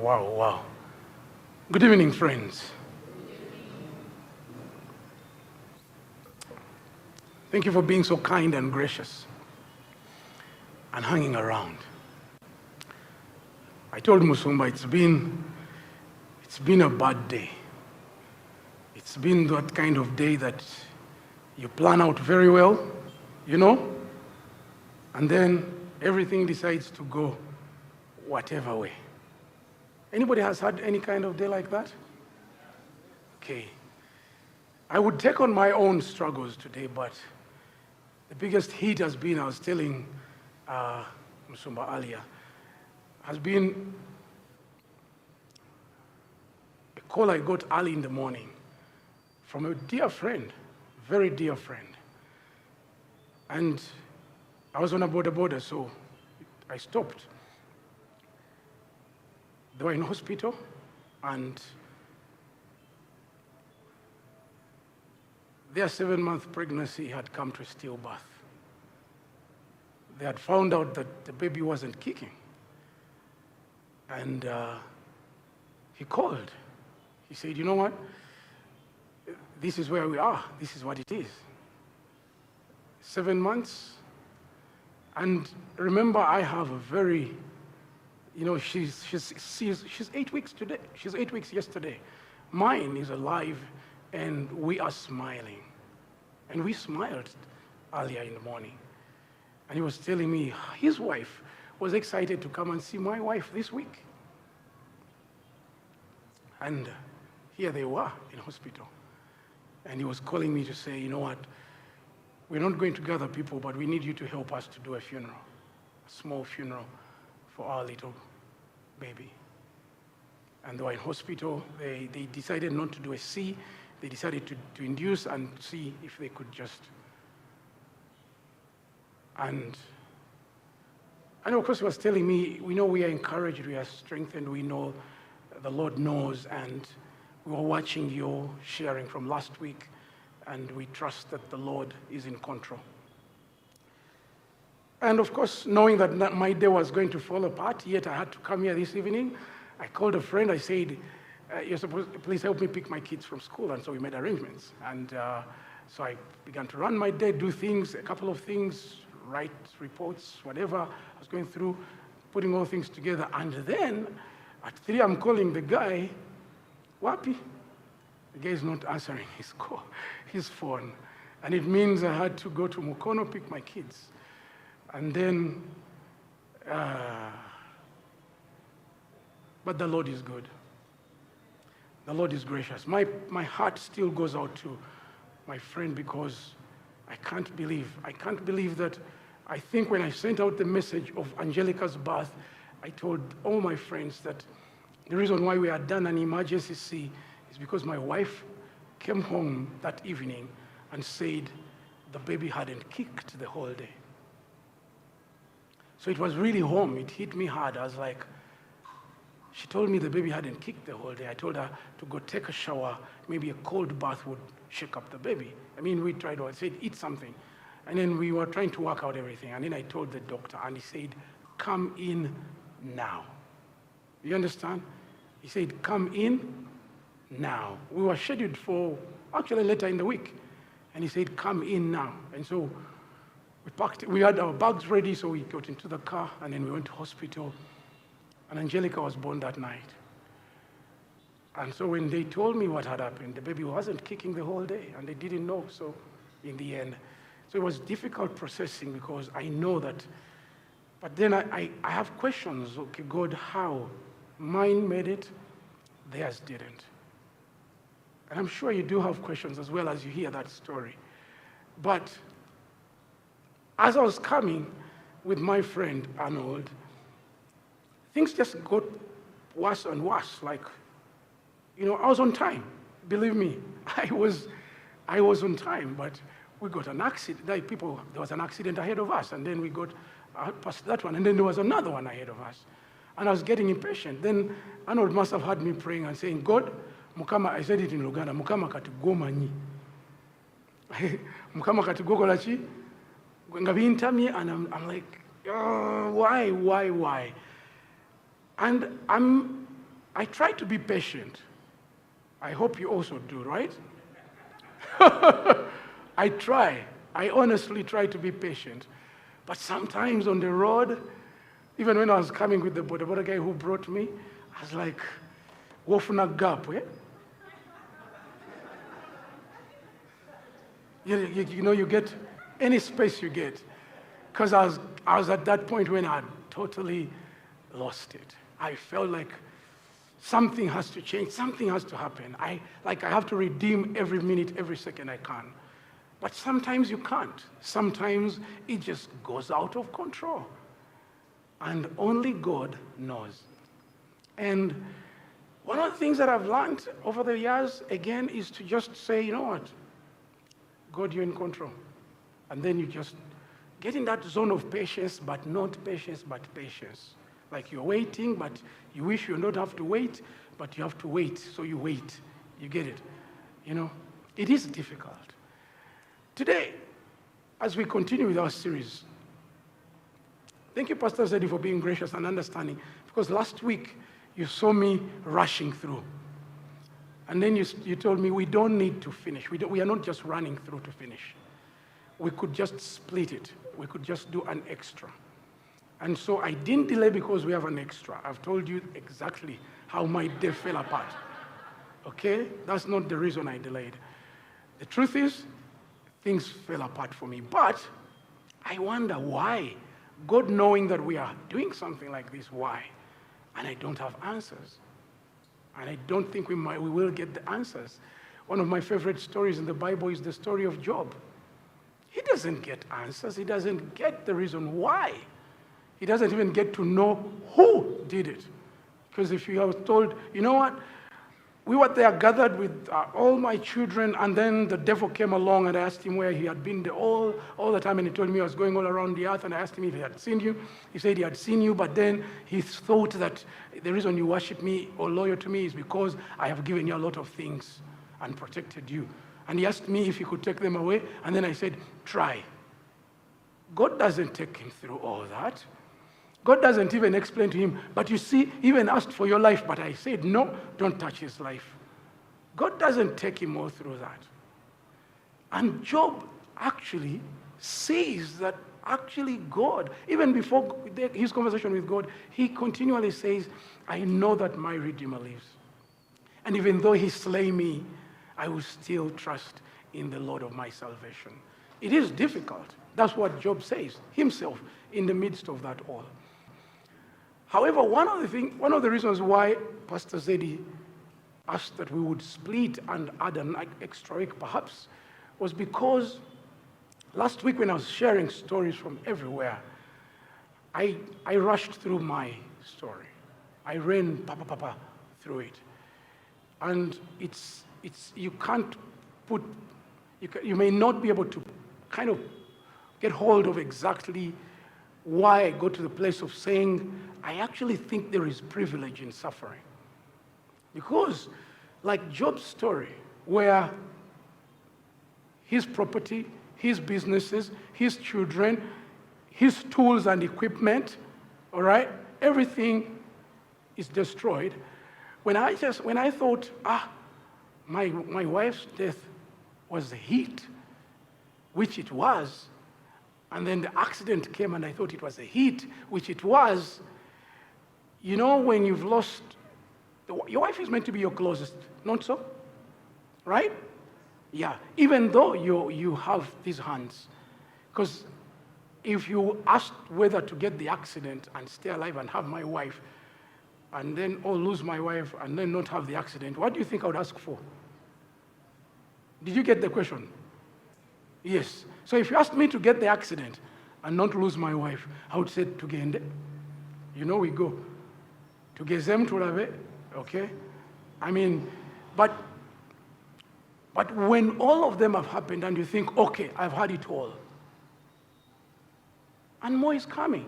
Wow. Good evening, friends. Thank you for being so kind and gracious and hanging around. I told Musumba it's been a bad day. It's been that kind of day that you plan out very well, and then everything decides to go whatever way. Anybody has had any kind of day like that? Okay. I would take on my own struggles today, but the biggest hit has been, I was telling Musumba earlier, has been a call I got early in the morning from a dear friend, very dear friend. And I was on a border, so I stopped. They were in hospital, and their 7-month pregnancy had come to a stillbirth. They had found out that the baby wasn't kicking. And he called. He said, you know what? This is where we are. This is what it is. 7 months. And remember, I have a very, she's 8 weeks today. She's 8 weeks yesterday. Mine is alive, and we are smiling. And we smiled earlier in the morning. And he was telling me his wife was excited to come and see my wife this week. And here they were in hospital. And he was calling me to say, you know what, we're not going to gather people, but we need you to help us to do a funeral, a small funeral for our little baby. And they were in hospital. They decided not to do a C. They decided to induce and see if they could just. And of course he was telling me, we know we are encouraged, we are strengthened, we know the Lord knows, and we were watching your sharing from last week, and we trust that the Lord is in control. And of course, knowing that my day was going to fall apart, yet I had to come here this evening, I called a friend, I said, you're supposed to please help me pick my kids from school, and so we made arrangements. And so I began to run my day, do things, a couple of things, write reports, whatever I was going through, putting all things together. And then at 3, I'm calling the guy, Wapi? The guy is not answering his phone. And it means I had to go to Mukono, pick my kids. And then, but the Lord is good. The Lord is gracious. My heart still goes out to my friend because I can't believe that. I think when I sent out the message of Angelica's birth, I told all my friends that the reason why we had done an emergency C is because my wife came home that evening and said the baby hadn't kicked the whole day. So it was really home. It hit me hard. I was like, she told me the baby hadn't kicked the whole day. I told her to go take a shower. Maybe a cold bath would shake up the baby. I mean, we tried, I said, eat something. And then we were trying to work out everything. And then I told the doctor, and he said, come in now. You understand? He said, come in now. We were scheduled for actually later in the week. And he said, come in now. And so we packed, we had our bags ready, so we got into the car, and then we went to hospital. And Angelica was born that night. And so when they told me what had happened, the baby wasn't kicking the whole day, and they didn't know, so in the end. So it was difficult processing because I know that. But then I have questions. Okay, God, how? Mine made it, theirs didn't. And I'm sure you do have questions as well as you hear that story. But as I was coming with my friend Arnold, things just got worse and worse. Like, I was on time. Believe me, I was on time, but we got an accident. There was an accident ahead of us, and then we got past that one, and then there was another one ahead of us. And I was getting impatient. Then Arnold must have had me praying and saying, God, Mukama, I said it in Luganda, Mukama katugomanyi. Mukama katugogolachi. And I'm like, why? And I try to be patient. I hope you also do, right? I try. I honestly try to be patient. But sometimes on the road, even when I was coming with the boda guy who brought me, I was like, Wofuna gap, eh? You get any space you get. Because I was at that point when I had totally lost it. I felt like something has to change, something has to happen. I have to redeem every minute, every second I can. But sometimes you can't. Sometimes it just goes out of control. And only God knows. And one of the things that I've learned over the years, again, is to just say, you know what? God, you're in control. And then you just get in that zone of patience, but not patience, but patience. Like you're waiting, but you wish you don't have to wait, but you have to wait, so you wait. You get it? It is difficult. Today, as we continue with our series, thank you, Pastor Zeddy, for being gracious and understanding, because last week you saw me rushing through. And then you told me we don't need to finish. We are not just running through to finish. We could just split it. We could just do an extra. And so I didn't delay because we have an extra. I've told you exactly how my day fell apart. Okay? That's not the reason I delayed. The truth is, things fell apart for me. But I wonder why. God knowing that we are doing something like this, why? And I don't have answers. And I don't think we will get the answers. One of my favorite stories in the Bible is the story of Job. He doesn't get answers. He doesn't get the reason why. He doesn't even get to know who did it. Because if you are told, you know what, we were there gathered with all my children, and then the devil came along, and I asked him where he had been all the time, and he told me I was going all around the earth, and I asked him if he had seen you. He said he had seen you, but then he thought that the reason you worship me or loyal to me is because I have given you a lot of things and protected you. And he asked me if he could take them away, and then I said, try. God doesn't take him through all that. God doesn't even explain to him, but you see, he even asked for your life, but I said, no, don't touch his life. God doesn't take him all through that. And Job actually says that actually God, even before his conversation with God, he continually says, I know that my Redeemer lives. And even though he slay me, I will still trust in the Lord of my salvation. It is difficult. That's what Job says himself in the midst of that all. However, one of the reasons why Pastor Zeddy asked that we would split and add an extra week perhaps was because last week when I was sharing stories from everywhere, I rushed through my story. I ran through it. And you may not be able to kind of get hold of exactly why I go to the place of saying, I actually think there is privilege in suffering. Because, like Job's story, where his property, his businesses, his children, his tools and equipment, all right, everything is destroyed. When I thought, my wife's death was the heat, which it was, and then the accident came and I thought it was the heat, which it was. You know, when you've lost, your wife is meant to be your closest, not so? Right? Yeah, even though you have these hands. Because if you asked whether to get the accident and stay alive and have my wife, and then lose my wife and then not have the accident, what do you think I would ask for? Did you get the question? Yes. So if you asked me to get the accident and not lose my wife, I would say, tugende. You know, we go. Tugezem tulabe, okay? I mean, but when all of them have happened and you think, okay, I've had it all, and more is coming.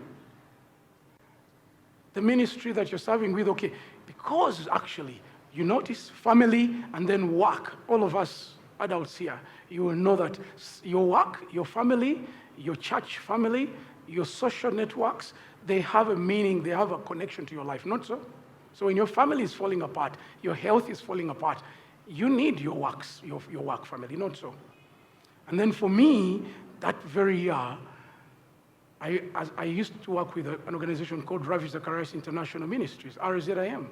The ministry that you're serving with, okay, because actually, you notice family and then work, all of us adults here, you will know that your work, your family, your church family, your social networks, they have a meaning, they have a connection to your life, not so? So when your family is falling apart, your health is falling apart, you need your works, your work family, not so. And then for me, that very year, I used to work with an organization called Ravi Zacharias International Ministries, RZIM.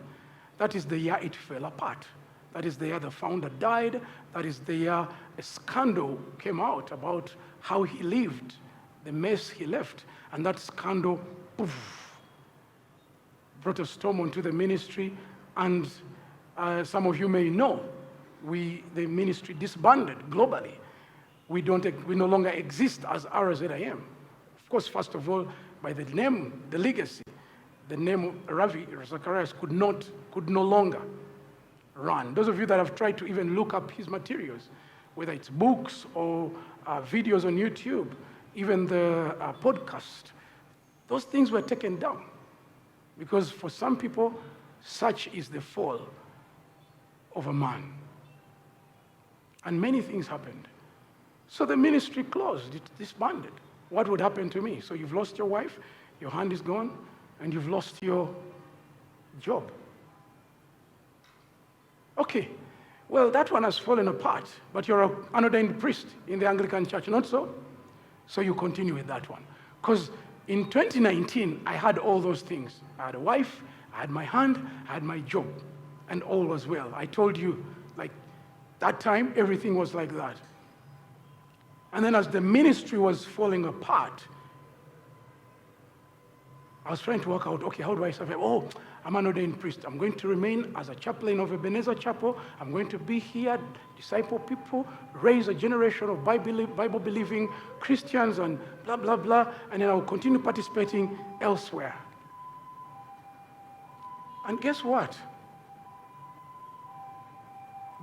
That is the year it fell apart. That is the year the founder died. That is the year a scandal came out about how he lived, the mess he left. And that scandal, poof, brought a storm onto the ministry. And some of you may know, the ministry disbanded globally. We no longer exist as RZIM. Of course, first of all, by the name, the legacy, the name of Ravi Zacharias could no longer run. Those of you that have tried to even look up his materials, whether it's books or videos on YouTube, even the podcast, those things were taken down. Because for some people, such is the fall of a man. And many things happened. So the ministry closed, it disbanded. What would happen to me? So you've lost your wife, your hand is gone, and you've lost your job. Okay, well, that one has fallen apart, but you're an unordained priest in the Anglican Church, not so? So you continue with that one. Because in 2019, I had all those things. I had a wife, I had my hand, I had my job, and all was well. I told you, like, that time, everything was like that. And then as the ministry was falling apart, I was trying to work out, okay, how do I survive? Oh, I'm an ordained priest. I'm going to remain as a chaplain of Ebenezer Chapel. I'm going to be here, disciple people, raise a generation of Bible-believing Christians and blah, blah, blah. And then I'll continue participating elsewhere. And guess what?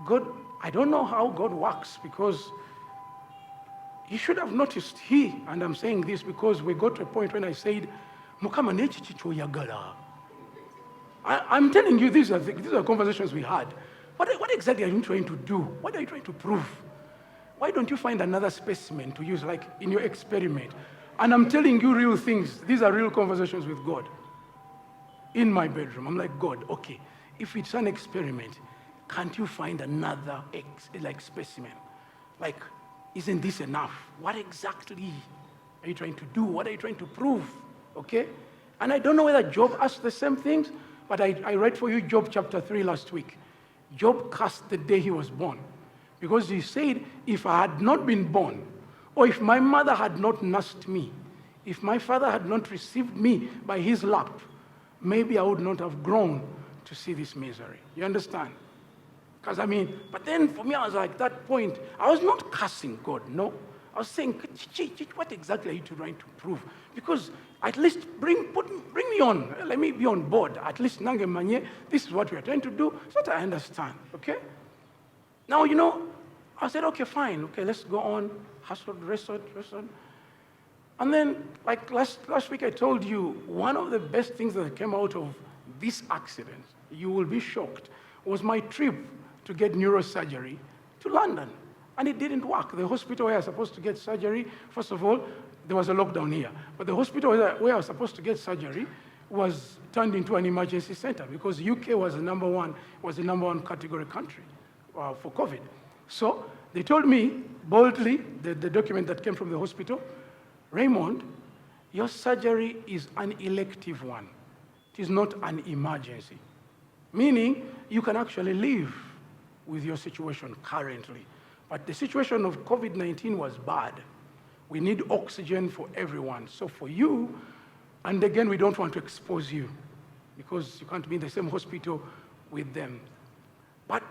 God, I don't know how God works, because he should have noticed, and I'm saying this because we got to a point when I said, Mukama nechi chichoyagala. I'm telling you, these are conversations we had. What exactly are you trying to do? What are you trying to prove? Why don't you find another specimen to use, like in your experiment? And I'm telling you real things. These are real conversations with God. In my bedroom, I'm like, God, okay, if it's an experiment, can't you find another specimen? Like, isn't this enough? What exactly are you trying to do? What are you trying to prove? Okay? And I don't know whether Job asked the same things, but I read for you Job chapter 3 last week. Job cursed the day he was born, because he said, if I had not been born, or if my mother had not nursed me, if my father had not received me by his lap, maybe I would not have grown to see this misery. You understand? Because but then for me, I was like, that point, I was not cursing God, no. I was saying, what exactly are you trying to prove? Because at least bring me on, let me be on board. At least nange manye, this is what we are trying to do, so that I understand, okay? Now, I said, okay, fine, okay, let's go on, hustled, wrestled. And then, like last week I told you, one of the best things that came out of this accident, you will be shocked, was my trip to get neurosurgery to London. And it didn't work. The hospital where I was supposed to get surgery, first of all, there was a lockdown here. But the hospital where I was supposed to get surgery was turned into an emergency center, because UK was the number one category country for COVID. So they told me boldly, the document that came from the hospital, Raymond, your surgery is an elective one. It is not an emergency. Meaning you can actually live with your situation currently. But the situation of COVID-19 was bad. We need oxygen for everyone. So for you, and again, we don't want to expose you, because you can't be in the same hospital with them. But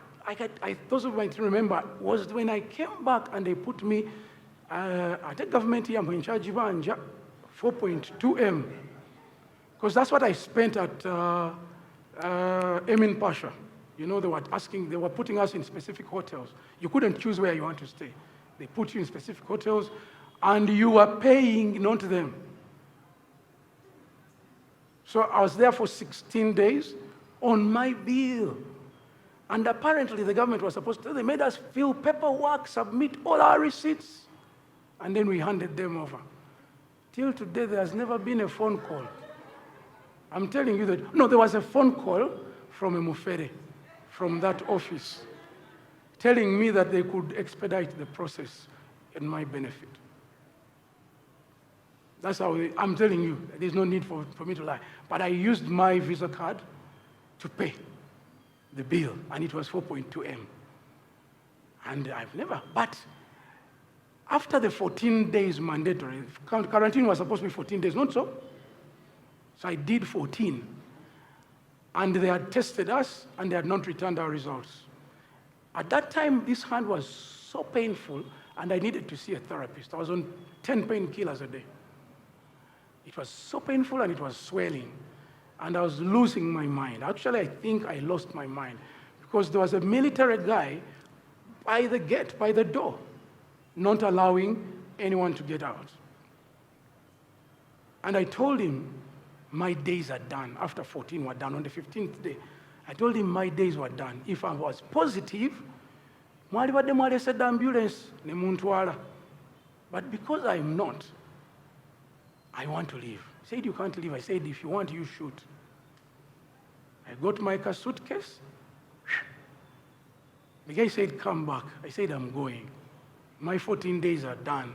those of you might remember, was when I came back and they put me at the government here, I'm in charge of 4.2M. Because that's what I spent at Emin Pasha. They were putting us in specific hotels. You couldn't choose where you want to stay. They put you in specific hotels, and you were paying, not them. So I was there for 16 days on my bill. And apparently the government was supposed to, they made us fill paperwork, submit all our receipts, and then we handed them over. Till today, there has never been a phone call. I'm telling you that, no, there was a phone call, from Emufere, from that office, telling me that they could expedite the process in my benefit. That's how I'm telling you, there's no need for me to lie. But I used my Visa card to pay the bill, and it was 4.2 M. And I've never, but after the 14 days mandatory, quarantine was supposed to be 14 days, not so? So I did 14. And they had tested us, and they had not returned our results. At that time, this hand was so painful, and I needed to see a therapist. I was on 10 painkillers a day. It was so painful, and it was swelling. And I was losing my mind. Actually, I think I lost my mind, because there was a military guy by the gate, by the door, not allowing anyone to get out. And I told him, my days are done. After 14 were done, on the 15th day, I told him my days were done. If I was positive, mwali said the ambulance, ne muntwala. But because I'm not, I want to leave. He said, you can't leave. I said, if you want, you shoot. I got my suitcase. The guy said, come back. I said, I'm going. My 14 days are done.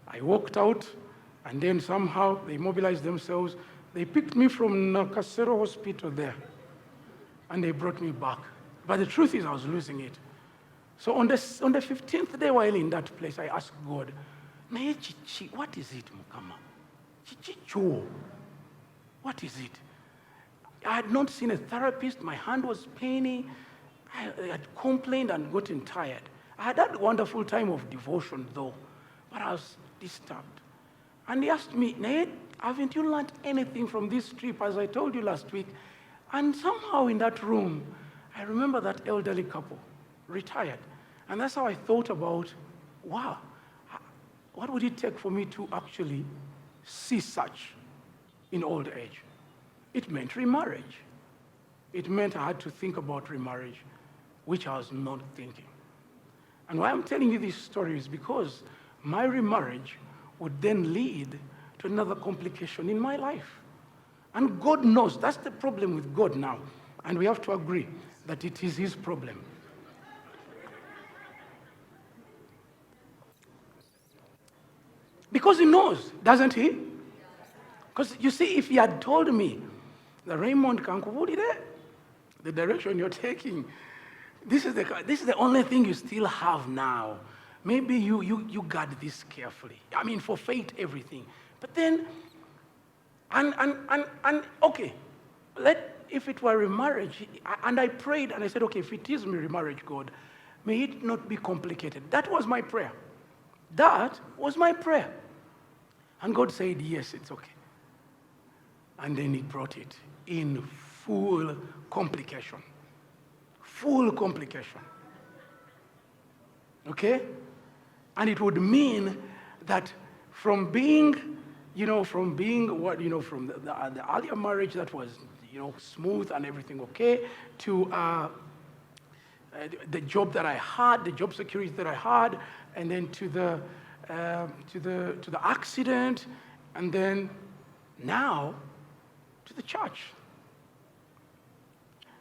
I walked out, and then somehow they mobilized themselves. They picked me from Nakasero Hospital there, and they brought me back. But the truth is, I was losing it. So on the 15th day while in that place, I asked God, what is it, Mukama? What is it? I had not seen a therapist. My hand was paining. I had complained and gotten tired. I had had a wonderful time of devotion, though, but I was disturbed. And he asked me, Nate, haven't you learned anything from this trip, as I told you last week? And somehow in that room, I remember that elderly couple, retired. And that's how I thought about, wow, what would it take for me to actually see such in old age? It meant remarriage. It meant I had to think about remarriage, which I was not thinking. And why I'm telling you this story is because my remarriage would then lead to another complication in my life. And God knows, that's the problem with God now. And we have to agree that it is his problem. Because he knows, doesn't he? Because you see, if he had told me, the Raymond Kankubulire, the direction you're taking, this is the only thing you still have now. Maybe you guard this carefully. I mean, for faith, everything. But then, and okay, if it were remarriage, and I prayed and I said, okay, if it is remarriage, God, may it not be complicated. That was my prayer. That was my prayer. And God said, yes, it's okay. And then he brought it in full complication. Full complication. Okay? And it would mean that from being from the earlier marriage that was, smooth and everything okay, to the job that I had, the job security that I had, and then to the accident, and then now to the church.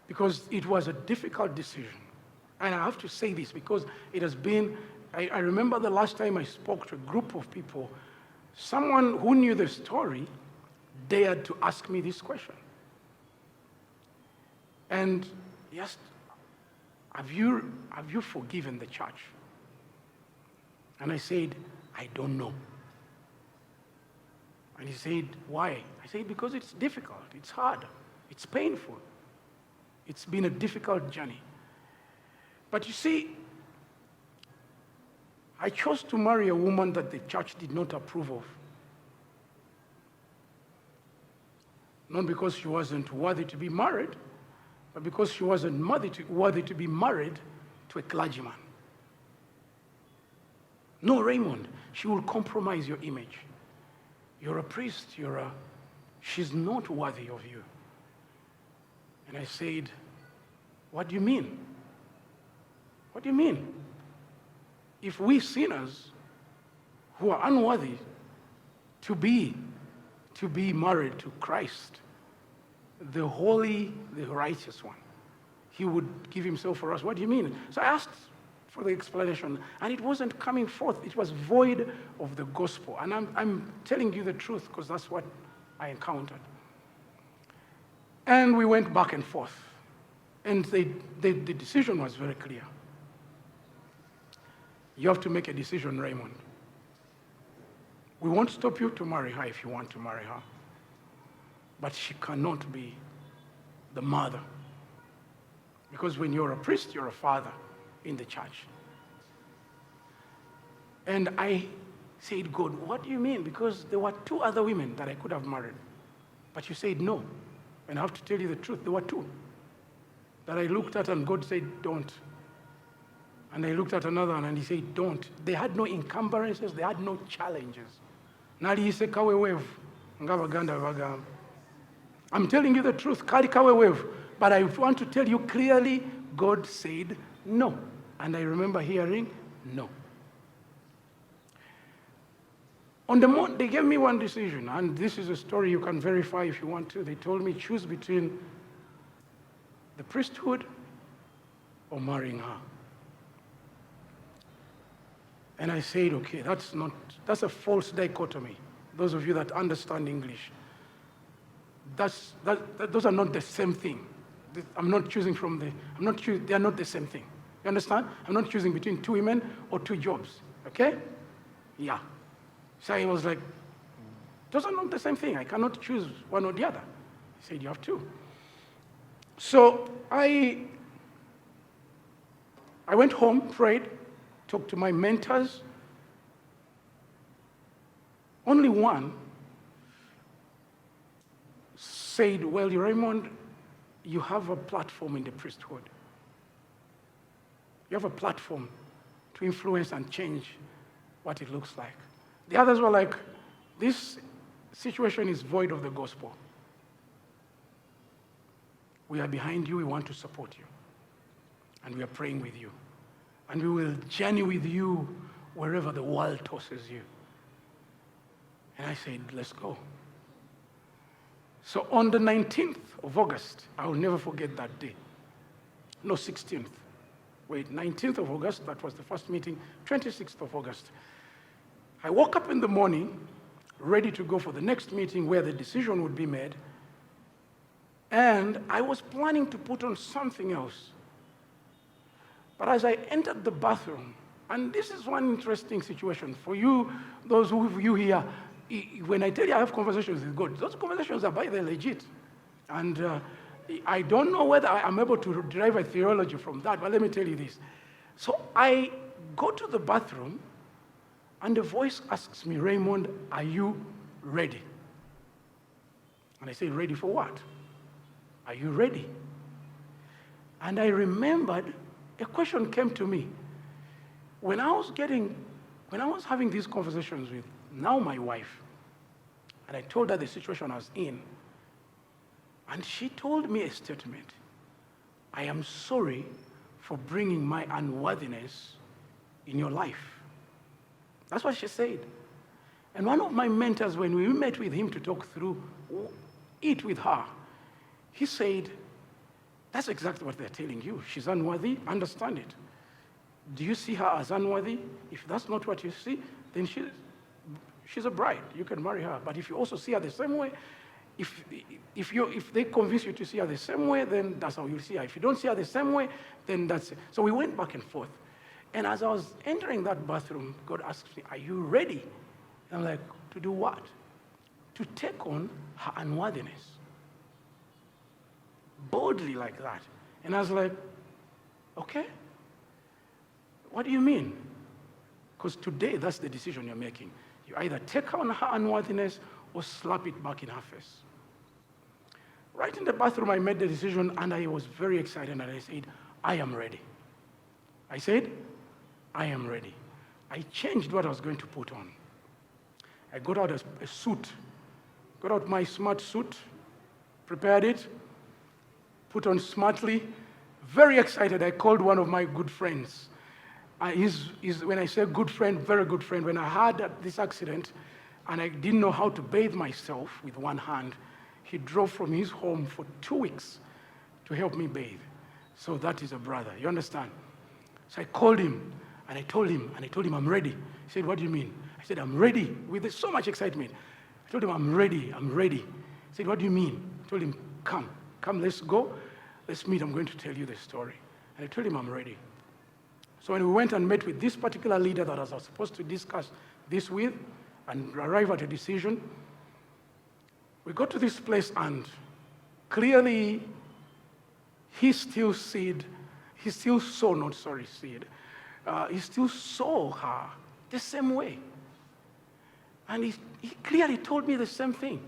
Because it was a difficult decision. And I have to say this because it has been, I remember the last time I spoke to a group of people, someone who knew the story dared to ask me this question. And he asked, have you forgiven the church? And I said, I don't know. And he said, why? I said, because it's difficult, it's hard, it's painful. It's been a difficult journey. But you see, I chose to marry a woman that the church did not approve of. Not because she wasn't worthy to be married, but because she wasn't worthy to be married to a clergyman. No, Raymond, she will compromise your image. You're a priest, she's not worthy of you. And I said, what do you mean? What do you mean? If we sinners who are unworthy to be married to Christ, the holy, the righteous one, he would give himself for us. What do you mean? So I asked for the explanation, and it wasn't coming forth. It was void of the gospel. And I'm telling you the truth because that's what I encountered. And we went back and forth. And the decision was very clear. You have to make a decision, Raymond. We won't stop you to marry her if you want to marry her. But she cannot be the mother. Because when you're a priest, you're a father in the church. And I said, God, what do you mean? Because there were 2 other women that I could have married. But you said no. And I have to tell you the truth, there were 2 that I looked at and God said, don't. And I looked at another one and he said, don't. They had no encumbrances, they had no challenges. I'm telling you the truth, but I want to tell you clearly, God said no. And I remember hearing no. On the morning, they gave me one decision, and this is a story you can verify if you want to. They told me choose between the priesthood or marrying her. And I said, okay, that's a false dichotomy. Those of you that understand English, those are not the same thing. I'm not choosing they are not the same thing. You understand? I'm not choosing between 2 women or 2 jobs, okay? Yeah. So I was like, those are not the same thing. I cannot choose one or the other. He said, you have 2. So I went home, prayed, talked to my mentors. Only one said, well, Raymond, you have a platform in the priesthood. You have a platform to influence and change what it looks like. The others were like, this situation is void of the gospel. We are behind you, we want to support you. And we are praying with you. And we will journey with you wherever the world tosses you. And I said, let's go. So on the 19th of August, I will never forget that day. No, 16th. Wait, 19th of August, that was the first meeting. 26th of August. I woke up in the morning, ready to go for the next meeting where the decision would be made. And I was planning to put on something else. But as I entered the bathroom, and this is one interesting situation for you, those of you here, when I tell you I have conversations with God, those conversations are by the legit. And I don't know whether I'm able to derive a theology from that, but let me tell you this. So I go to the bathroom, and the voice asks me, Raymond, are you ready? And I say, ready for what? Are you ready? And I remembered a question came to me. When I was having these conversations with now my wife, and I told her the situation I was in, and she told me a statement. I am sorry for bringing my unworthiness in your life. That's what she said. And one of my mentors, when we met with him to talk through it with her, he said, that's exactly what they're telling you. She's unworthy, understand it. Do you see her as unworthy? If that's not what you see, then she's a bride. You can marry her. But if you also see her the same way, if they convince you to see her the same way, then that's how you see her. If you don't see her the same way, then that's it. So we went back and forth. And as I was entering that bathroom, God asked me, are you ready? And I'm like, to do what? To take on her unworthiness. Boldly like that. And I was like, okay. What do you mean? Because today, that's the decision you're making. You either take on her unworthiness or slap it back in her face. Right in the bathroom, I made the decision, and I was very excited, and I said, I am ready. I said, I am ready. I changed what I was going to put on. I got out a suit, got out my smart suit, prepared it, put on smartly, very excited. I called one of my good friends. When I say good friend, very good friend, when I had this accident and I didn't know how to bathe myself with one hand, he drove from his home for 2 weeks to help me bathe. So that is a brother. You understand? So I called him, and I told him, I'm ready. He said, what do you mean? I said, I'm ready, with so much excitement. I told him, I'm ready. He said, what do you mean? I told him, come, let's go. Let's meet. I'm going to tell you the story. And I told him, I'm ready. So when we went and met with this particular leader that I was supposed to discuss this with and arrive at a decision, we got to this place, and clearly he still saw her the same way. And he clearly told me the same thing.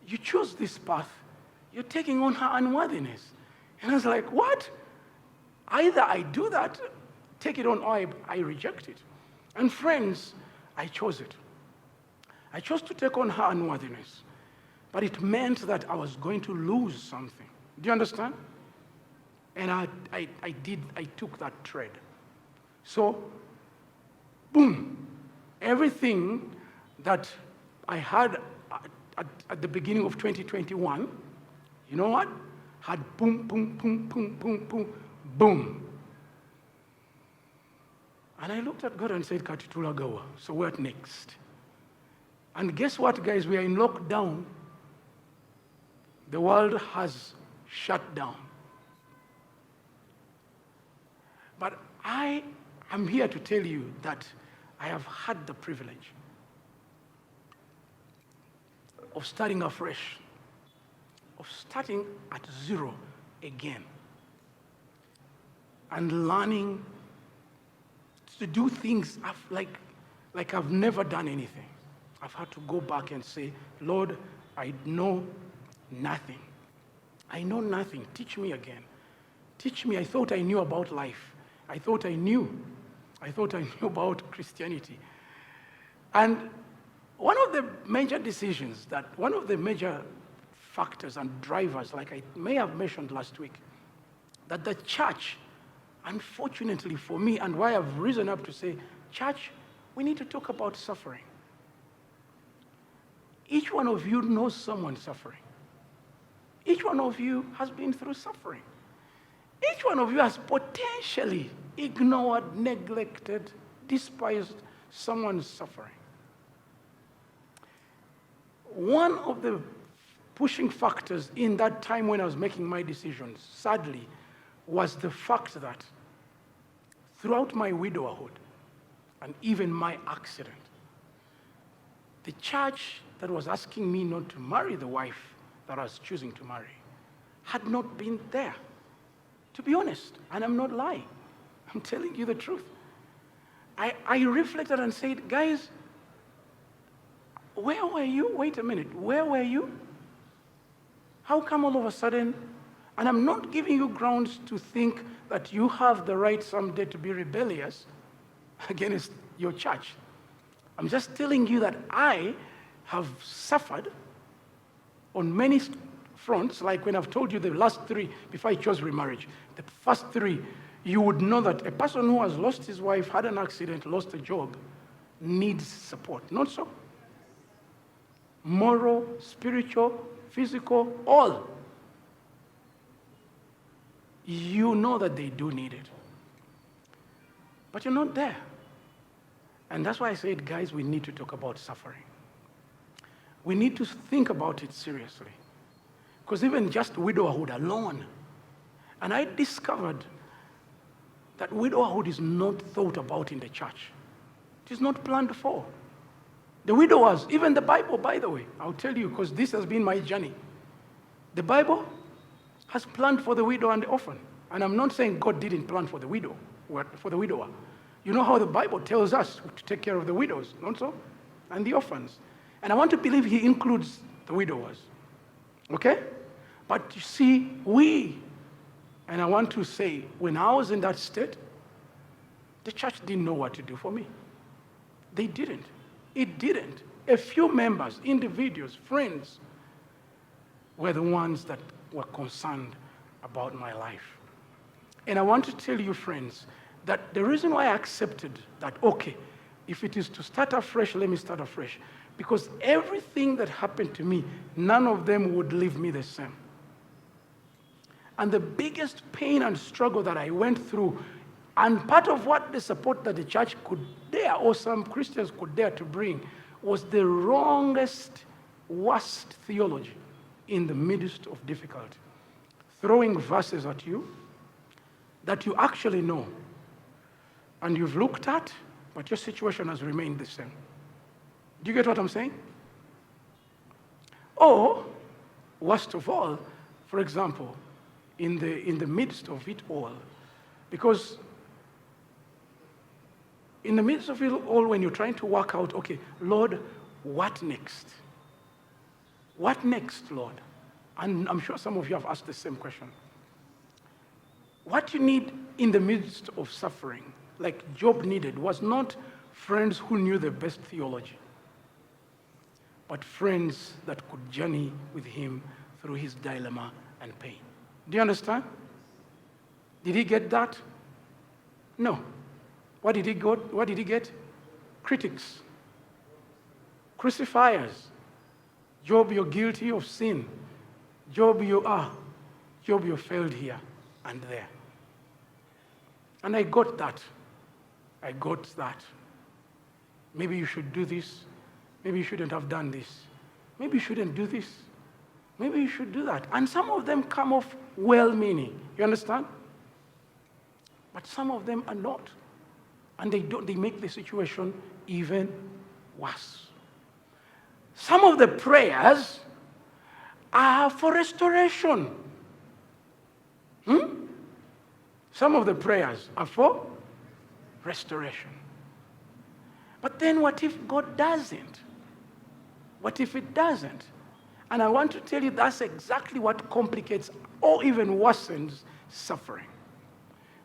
You chose this path. You're taking on her unworthiness. And I was like, what? Either I do that, take it on, or I reject it. And friends, I chose it. I chose to take on her unworthiness. But it meant that I was going to lose something. Do you understand? And I took that trade. So, boom, everything that I had at the beginning of 2021, you know what? Had boom, boom, boom, boom, boom, boom, boom. And I looked at God and said, Katitula Gawa, so what next? And guess what, guys? We are in lockdown. The world has shut down. But I am here to tell you that I have had the privilege of starting afresh, of starting at zero again, and learning to do things like I've never done anything. I've had to go back and say, Lord, I know nothing. I know nothing. Teach me again. Teach me. I thought I knew about life. I thought I knew about Christianity. And one of the major decisions one of the major factors and drivers, like I may have mentioned last week, that the church, unfortunately for me, and why I've risen up to say, church, we need to talk about suffering. Each one of you knows someone suffering. Each one of you has been through suffering. Each one of you has potentially ignored, neglected, despised someone's suffering. One of the pushing factors in that time when I was making my decisions, sadly, was the fact that throughout my widowerhood and even my accident, the church that was asking me not to marry the wife that I was choosing to marry had not been there, to be honest. And I'm not lying. I'm telling you the truth. I reflected and said, guys, where were you? Wait a minute. Where were you? How come all of a sudden? And I'm not giving you grounds to think that you have the right someday to be rebellious against your church. I'm just telling you that I have suffered on many fronts, like when I've told you the last three before I chose remarriage. The first three, you would know that a person who has lost his wife, had an accident, lost a job, needs support. Not so? Moral, spiritual, physical, all. You know that they do need it. But you're not there. And that's why I said, guys, we need to talk about suffering. We need to think about it seriously. Because even just widowhood alone, and I discovered that widowhood is not thought about in the church. It is not planned for. The widowers, even the Bible, by the way, I'll tell you, because this has been my journey. The Bible has planned for the widow and the orphan. And I'm not saying God didn't plan for the widow, for the widower. You know how the Bible tells us to take care of the widows, not so? And the orphans. And I want to believe he includes the widowers. Okay? But you see, and I want to say, when I was in that state, the church didn't know what to do for me. They didn't. It didn't. A few members, individuals, friends, were the ones that were concerned about my life. And I want to tell you, friends, that the reason why I accepted that, okay, if it is to start afresh, let me start afresh. Because everything that happened to me, none of them would leave me the same. And the biggest pain and struggle that I went through, and part of what the support that the church could dare, or some Christians could dare to bring, was the wrongest, worst theology in the midst of difficulty. Throwing verses at you that you actually know, and you've looked at, but your situation has remained the same. Do you get what I'm saying? Or, worst of all, for example, in the midst of it all, because in the midst of it all, when you're trying to work out, okay, Lord, what next? What next, Lord? And I'm sure some of you have asked the same question. What you need in the midst of suffering, like Job needed, was not friends who knew the best theology, but friends that could journey with him through his dilemma and pain. Do you understand? Did he get that? No. What did he get? What did he get? Critics. Crucifiers. Job, you're guilty of sin. Job, you are. Job, you failed here and there. And I got that. I got that. Maybe you should do this. Maybe you shouldn't have done this. Maybe you shouldn't do this. Maybe you should do that. And some of them come off well-meaning. You understand? But some of them are not. And they make the situation even worse. Some of the prayers are for restoration. Some of the prayers are for restoration. But then what if God doesn't? What if it doesn't? And I want to tell you that's exactly what complicates or even worsens suffering.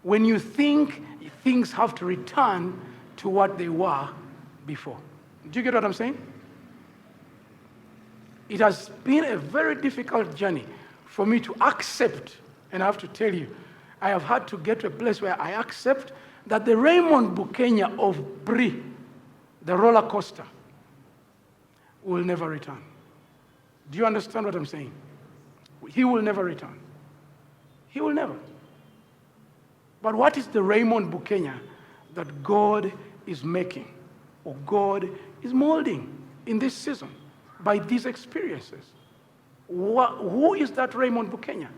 When you think things have to return to what they were before. Do you get what I'm saying? It has been a very difficult journey for me to accept, and I have to tell you, I have had to get to a place where I accept that the Raymond Bukenya of Brie, the roller coaster, will never return. Do you understand what I'm saying? He will never return. He will never. But what is the Raymond Bukenya that God is making or God is molding in this season by these experiences? Who is that Raymond Bukenya?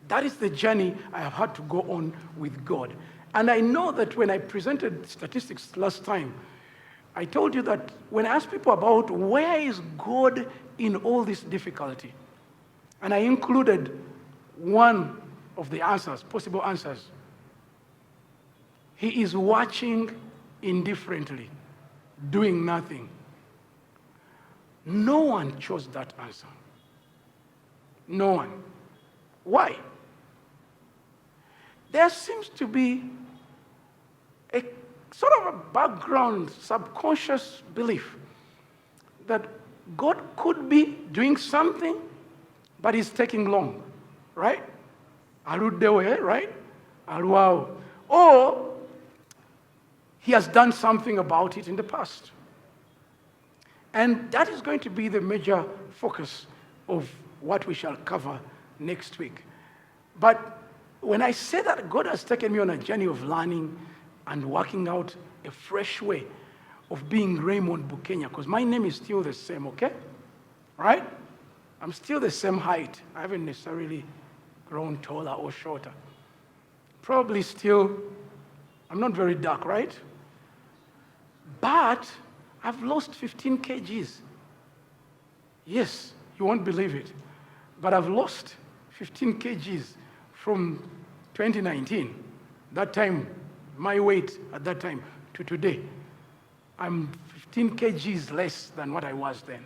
That is the journey I have had to go on with God. And I know that when I presented statistics last time, I told you that when I ask people about where is God in all this difficulty, and I included one of the answers, possible answers, he is watching indifferently, doing nothing. No one chose that answer. No one. Why? There seems to be a sort of a background, subconscious belief that God could be doing something, but it's taking long, right? Arudewe, right? Aruao. Or he has done something about it in the past. And that is going to be the major focus of what we shall cover next week. But when I say that God has taken me on a journey of learning and working out a fresh way of being Raymond Bukenya, because my name is still the same, okay? Right? I'm still the same height. I haven't necessarily grown taller or shorter. Probably still, I'm not very dark, right? But I've lost 15 kgs. Yes, you won't believe it. But I've lost 15 kgs from 2019. That time, my weight at that time to today. I'm 15 kgs less than what I was then.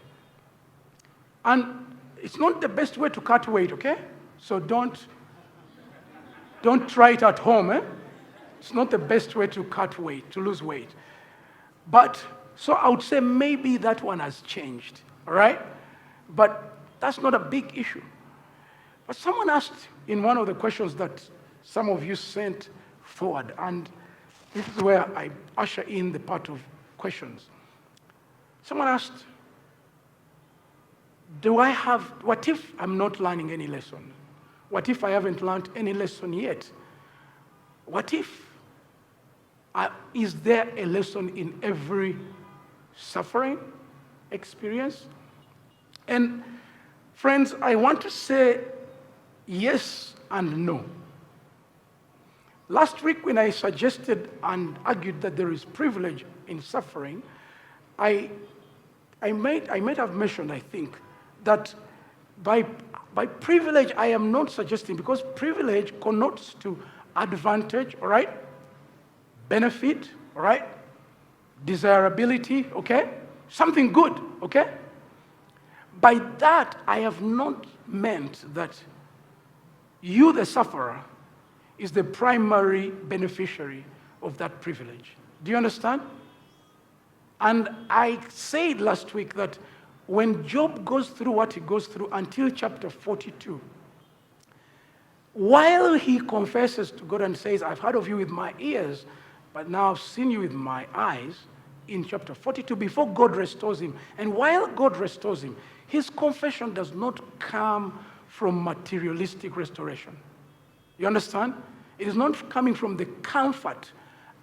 And it's not the best way to cut weight, okay? So don't try it at home, eh? It's not the best way to cut weight, to lose weight. But, so I would say maybe that one has changed, all right? But that's not a big issue. But someone asked in one of the questions that some of you sent forward, and this is where I usher in the part of questions. Someone asked, what if I'm not learning any lesson? What if I haven't learned any lesson yet? What if? Is there a lesson in every suffering experience? And friends, I want to say yes and no. Last week when I suggested and argued that there is privilege in suffering, I might have mentioned, I think, that by privilege I am not suggesting, because privilege connotes to advantage, all right? Benefit, all right? Desirability, okay? Something good, okay? By that, I have not meant that you, the sufferer, is the primary beneficiary of that privilege. Do you understand? And I said last week that when Job goes through what he goes through until chapter 42, while he confesses to God and says, I've heard of you with my ears, but now I've seen you with my eyes, in chapter 42, before God restores him. And while God restores him, his confession does not come from materialistic restoration. You understand? It is not coming from the comfort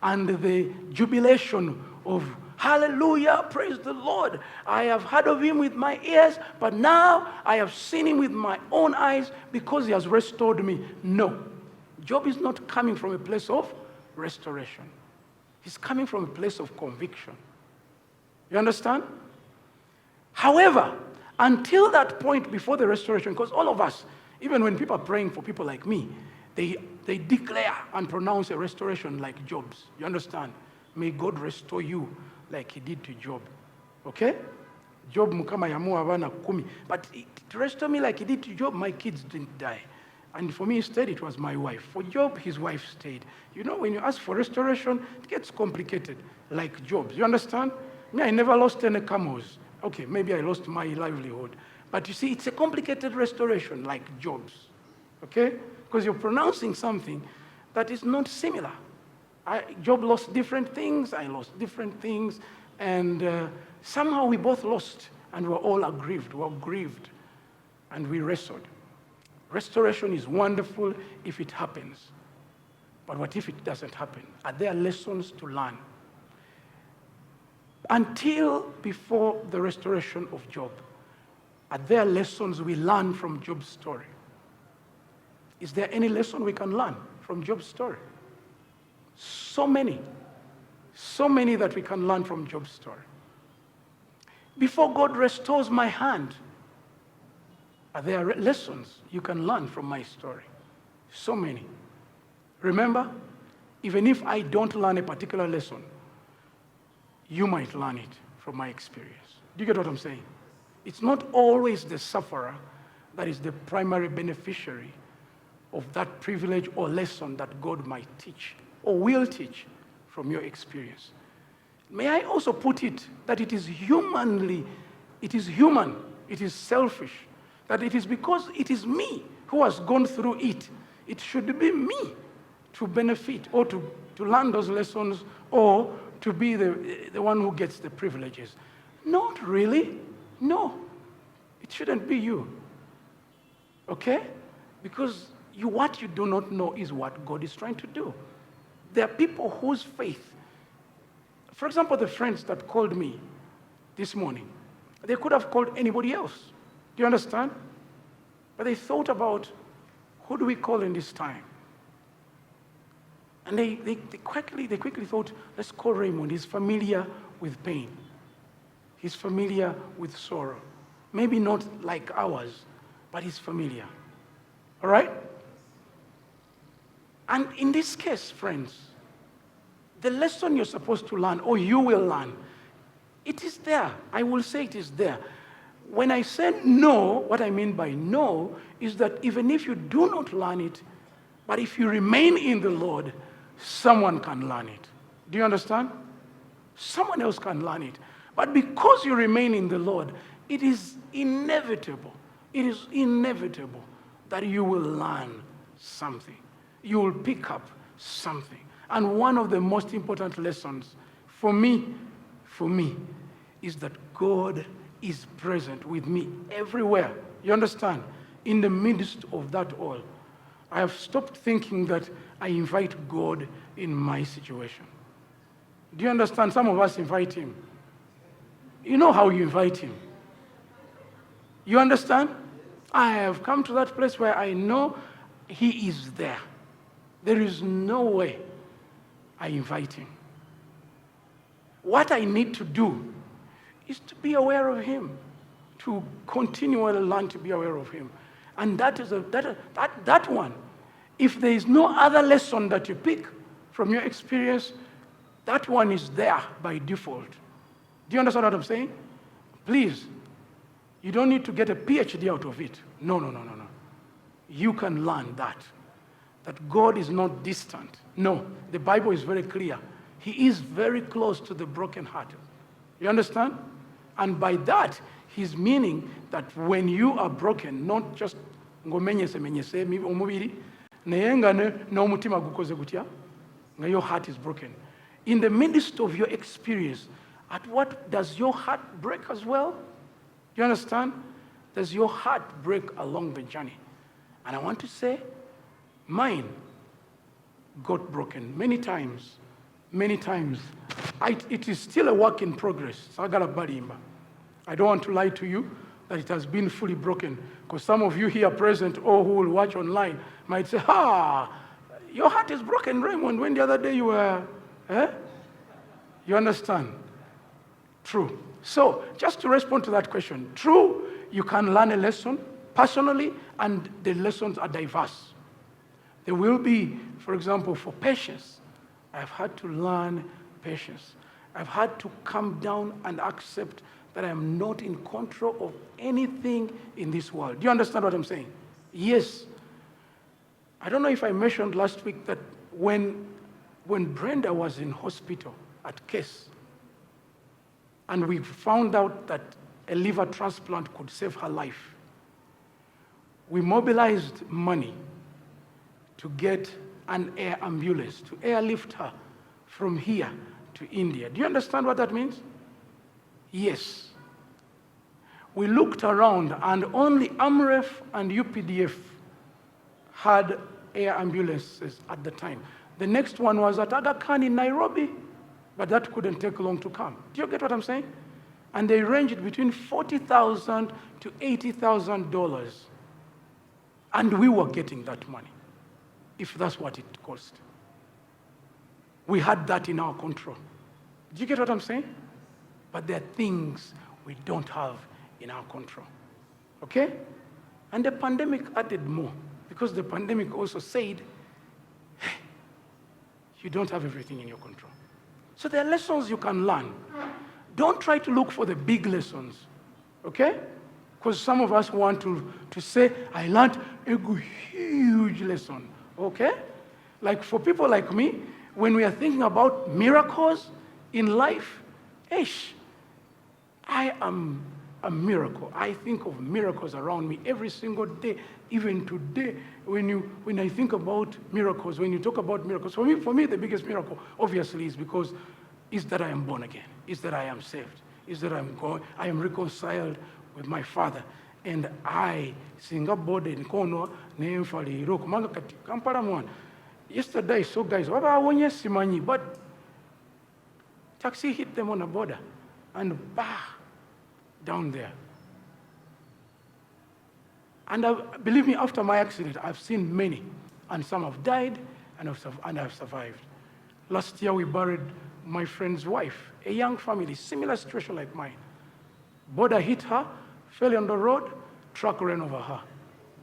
and the jubilation of, hallelujah, praise the Lord. I have heard of him with my ears, but now I have seen him with my own eyes because he has restored me. No. Job is not coming from a place of restoration. He's coming from a place of conviction. You understand? However, until that point before the restoration, because all of us, even when people are praying for people like me, they declare and pronounce a restoration like Job's. You understand? May God restore you like he did to Job. Okay? Job mukama yamu abana kumi. But to restore me like he did to Job, my kids didn't die. And for me, instead, it was my wife. For Job, his wife stayed. You know, when you ask for restoration, it gets complicated, like Job's. You understand? Me, I never lost any camels. Okay, maybe I lost my livelihood. But you see, it's a complicated restoration, like Job's. Okay? Because you're pronouncing something that is not similar. Job lost different things, I lost different things, and somehow we both lost, and we're all aggrieved, we're grieved, and we wrestled. Restoration is wonderful if it happens. But what if it doesn't happen? Are there lessons to learn? Until before the restoration of Job, are there lessons we learn from Job's story? Is there any lesson we can learn from Job's story? So many that we can learn from Job's story. Before God restores my hand, are there lessons you can learn from my story? So many. Remember, even if I don't learn a particular lesson, you might learn it from my experience. Do you get what I'm saying? It's not always the sufferer that is the primary beneficiary of that privilege or lesson that God might teach or will teach from your experience. May I also put it that it is human, it is selfish, that it is because it is me who has gone through it. It should be me to benefit or to learn those lessons or to be the one who gets the privileges. Not really. No. It shouldn't be you. Okay? Because what you do not know is what God is trying to do. There are people whose faith, for example, the friends that called me this morning, they could have called anybody else. Do you understand? But they thought about, who do we call in this time? And they quickly thought, let's call Raymond. He's familiar with pain. He's familiar with sorrow. Maybe not like ours, but he's familiar. All right? And in this case, friends, the lesson you're supposed to learn, or you will learn, it is there. I will say it is there. When I say no, what I mean by no is that even if you do not learn it, but if you remain in the Lord, someone can learn it. Do you understand? Someone else can learn it. But because you remain in the Lord, it is inevitable. It is inevitable that you will learn something. You will pick up something. And one of the most important lessons for me, is that God is present with me everywhere. You understand? In the midst of that all. I have stopped thinking that I invite God in my situation. Do you understand? Some of us invite him. You know how you invite him. You understand? I have come to that place where I know he is there. There is no way I invite him. What I need to do is to be aware of him, to continually learn to be aware of him. And that is that one. If there is no other lesson that you pick from your experience, that one is there by default. Do you understand what I'm saying? Please, you don't need to get a PhD out of it. No. You can learn that God is not distant. No, the Bible is very clear. He is very close to the brokenhearted. You understand? And by that, he's meaning that when you are broken, not just ngomenyese omubiri naye nga n'omutima gukoze gutya nga your heart is broken. In the midst of your experience, at what does your heart break as well? You understand? Does your heart break along the journey? And I want to say, mine got broken many times. It is still a work in progress. I don't want to lie to you that it has been fully broken, because some of you here present or who will watch online might say, your heart is broken, Raymond, when the other day you were, You understand? True. So, just to respond to that question, true, you can learn a lesson personally, and the lessons are diverse. There will be, for example, for patience, I've had to learn patience. I've had to come down and accept that I am not in control of anything in this world. Do you understand what I'm saying? Yes. I don't know if I mentioned last week that when Brenda was in hospital at Case, and we found out that a liver transplant could save her life, we mobilized money to get an air ambulance to airlift her from here to India. Do you understand what that means? Yes. We looked around and only AMREF and UPDF had air ambulances at the time. The next one was at Aga Khan in Nairobi, but that couldn't take long to come. Do you get what I'm saying? And they ranged between $40,000 to $80,000. And we were getting that money, if that's what it cost. We had that in our control. Do you get what I'm saying? But there are things we don't have in our control. Okay? And the pandemic added more, because the pandemic also said, hey, you don't have everything in your control. So there are lessons you can learn. Don't try to look for the big lessons. Okay? Because some of us want to say, I learned a huge lesson. Okay? Like for people like me, when we are thinking about miracles in life, I am a miracle. I think of miracles around me every single day. Even today, when I think about miracles, when you talk about miracles, for me, the biggest miracle, obviously, is that I am born again, is that I am saved, is that I am reconciled with my Father, and I singa body nkono nemfali ro kumanga kati Kampala mwana. Yesterday, so guys, but taxi hit them on the border, and down there. And believe me, after my accident, I've seen many, and some have died, and have survived. Last year, we buried my friend's wife, a young family, similar situation like mine. Border hit her, fell on the road, truck ran over her,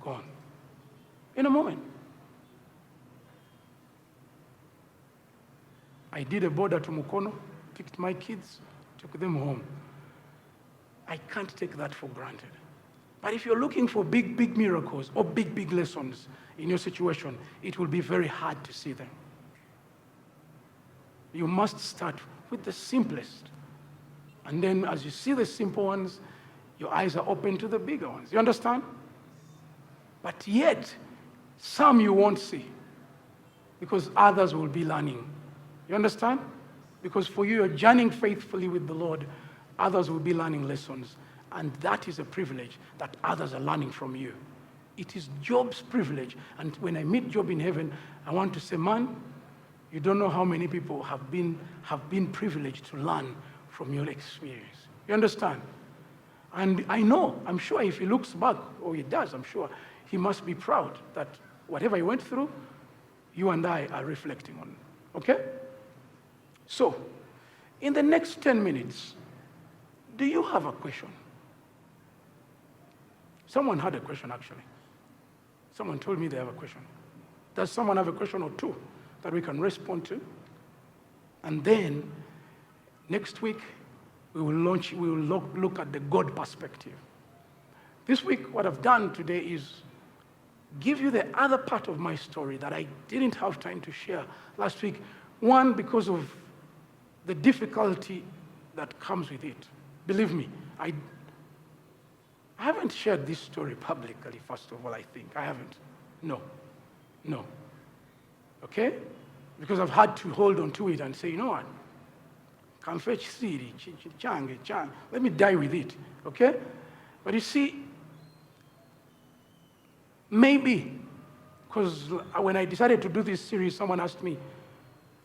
gone. In a moment. I did a border to Mukono, picked my kids, took them home. I can't take that for granted. But if you're looking for big miracles or big lessons in your situation, it will be very hard to see them. You must start with the simplest. And then as you see the simple ones, your eyes are open to the bigger ones. You understand? But yet, some you won't see, because others will be learning. You understand? Because for you, you're journeying faithfully with the Lord, others will be learning lessons. And that is a privilege that others are learning from you. It is Job's privilege. And when I meet Job in heaven, I want to say, man, you don't know how many people have been privileged to learn from your experience. You understand? And I know, I'm sure if he looks back, or he does, I'm sure, he must be proud that whatever he went through, you and I are reflecting on. Okay? So, in the next 10 minutes, do you have a question? Someone had a question, actually. Someone told me they have a question. Does someone have a question or two that we can respond to? And then, next week, we will look at the God perspective. This week, what I've done today is give you the other part of my story that I didn't have time to share last week. One, because of the difficulty that comes with it. Believe me, I haven't shared this story publicly, first of all, I think. I haven't. No. Okay? Because I've had to hold on to it and say, you know what? Can fetch Siri, chang. Let me die with it. Okay? But you see, maybe, because when I decided to do this series, someone asked me,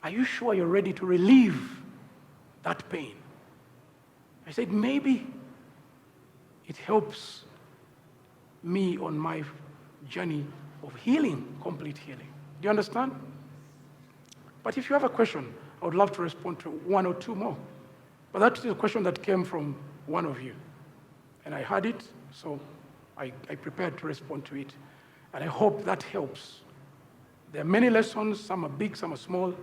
are you sure you're ready to relieve that pain? I said, maybe it helps me on my journey of healing, complete healing. Do you understand? But if you have a question, I would love to respond to one or two more. But that is a question that came from one of you. And I heard it, so I prepared to respond to it. And I hope that helps. There are many lessons, some are big, some are small.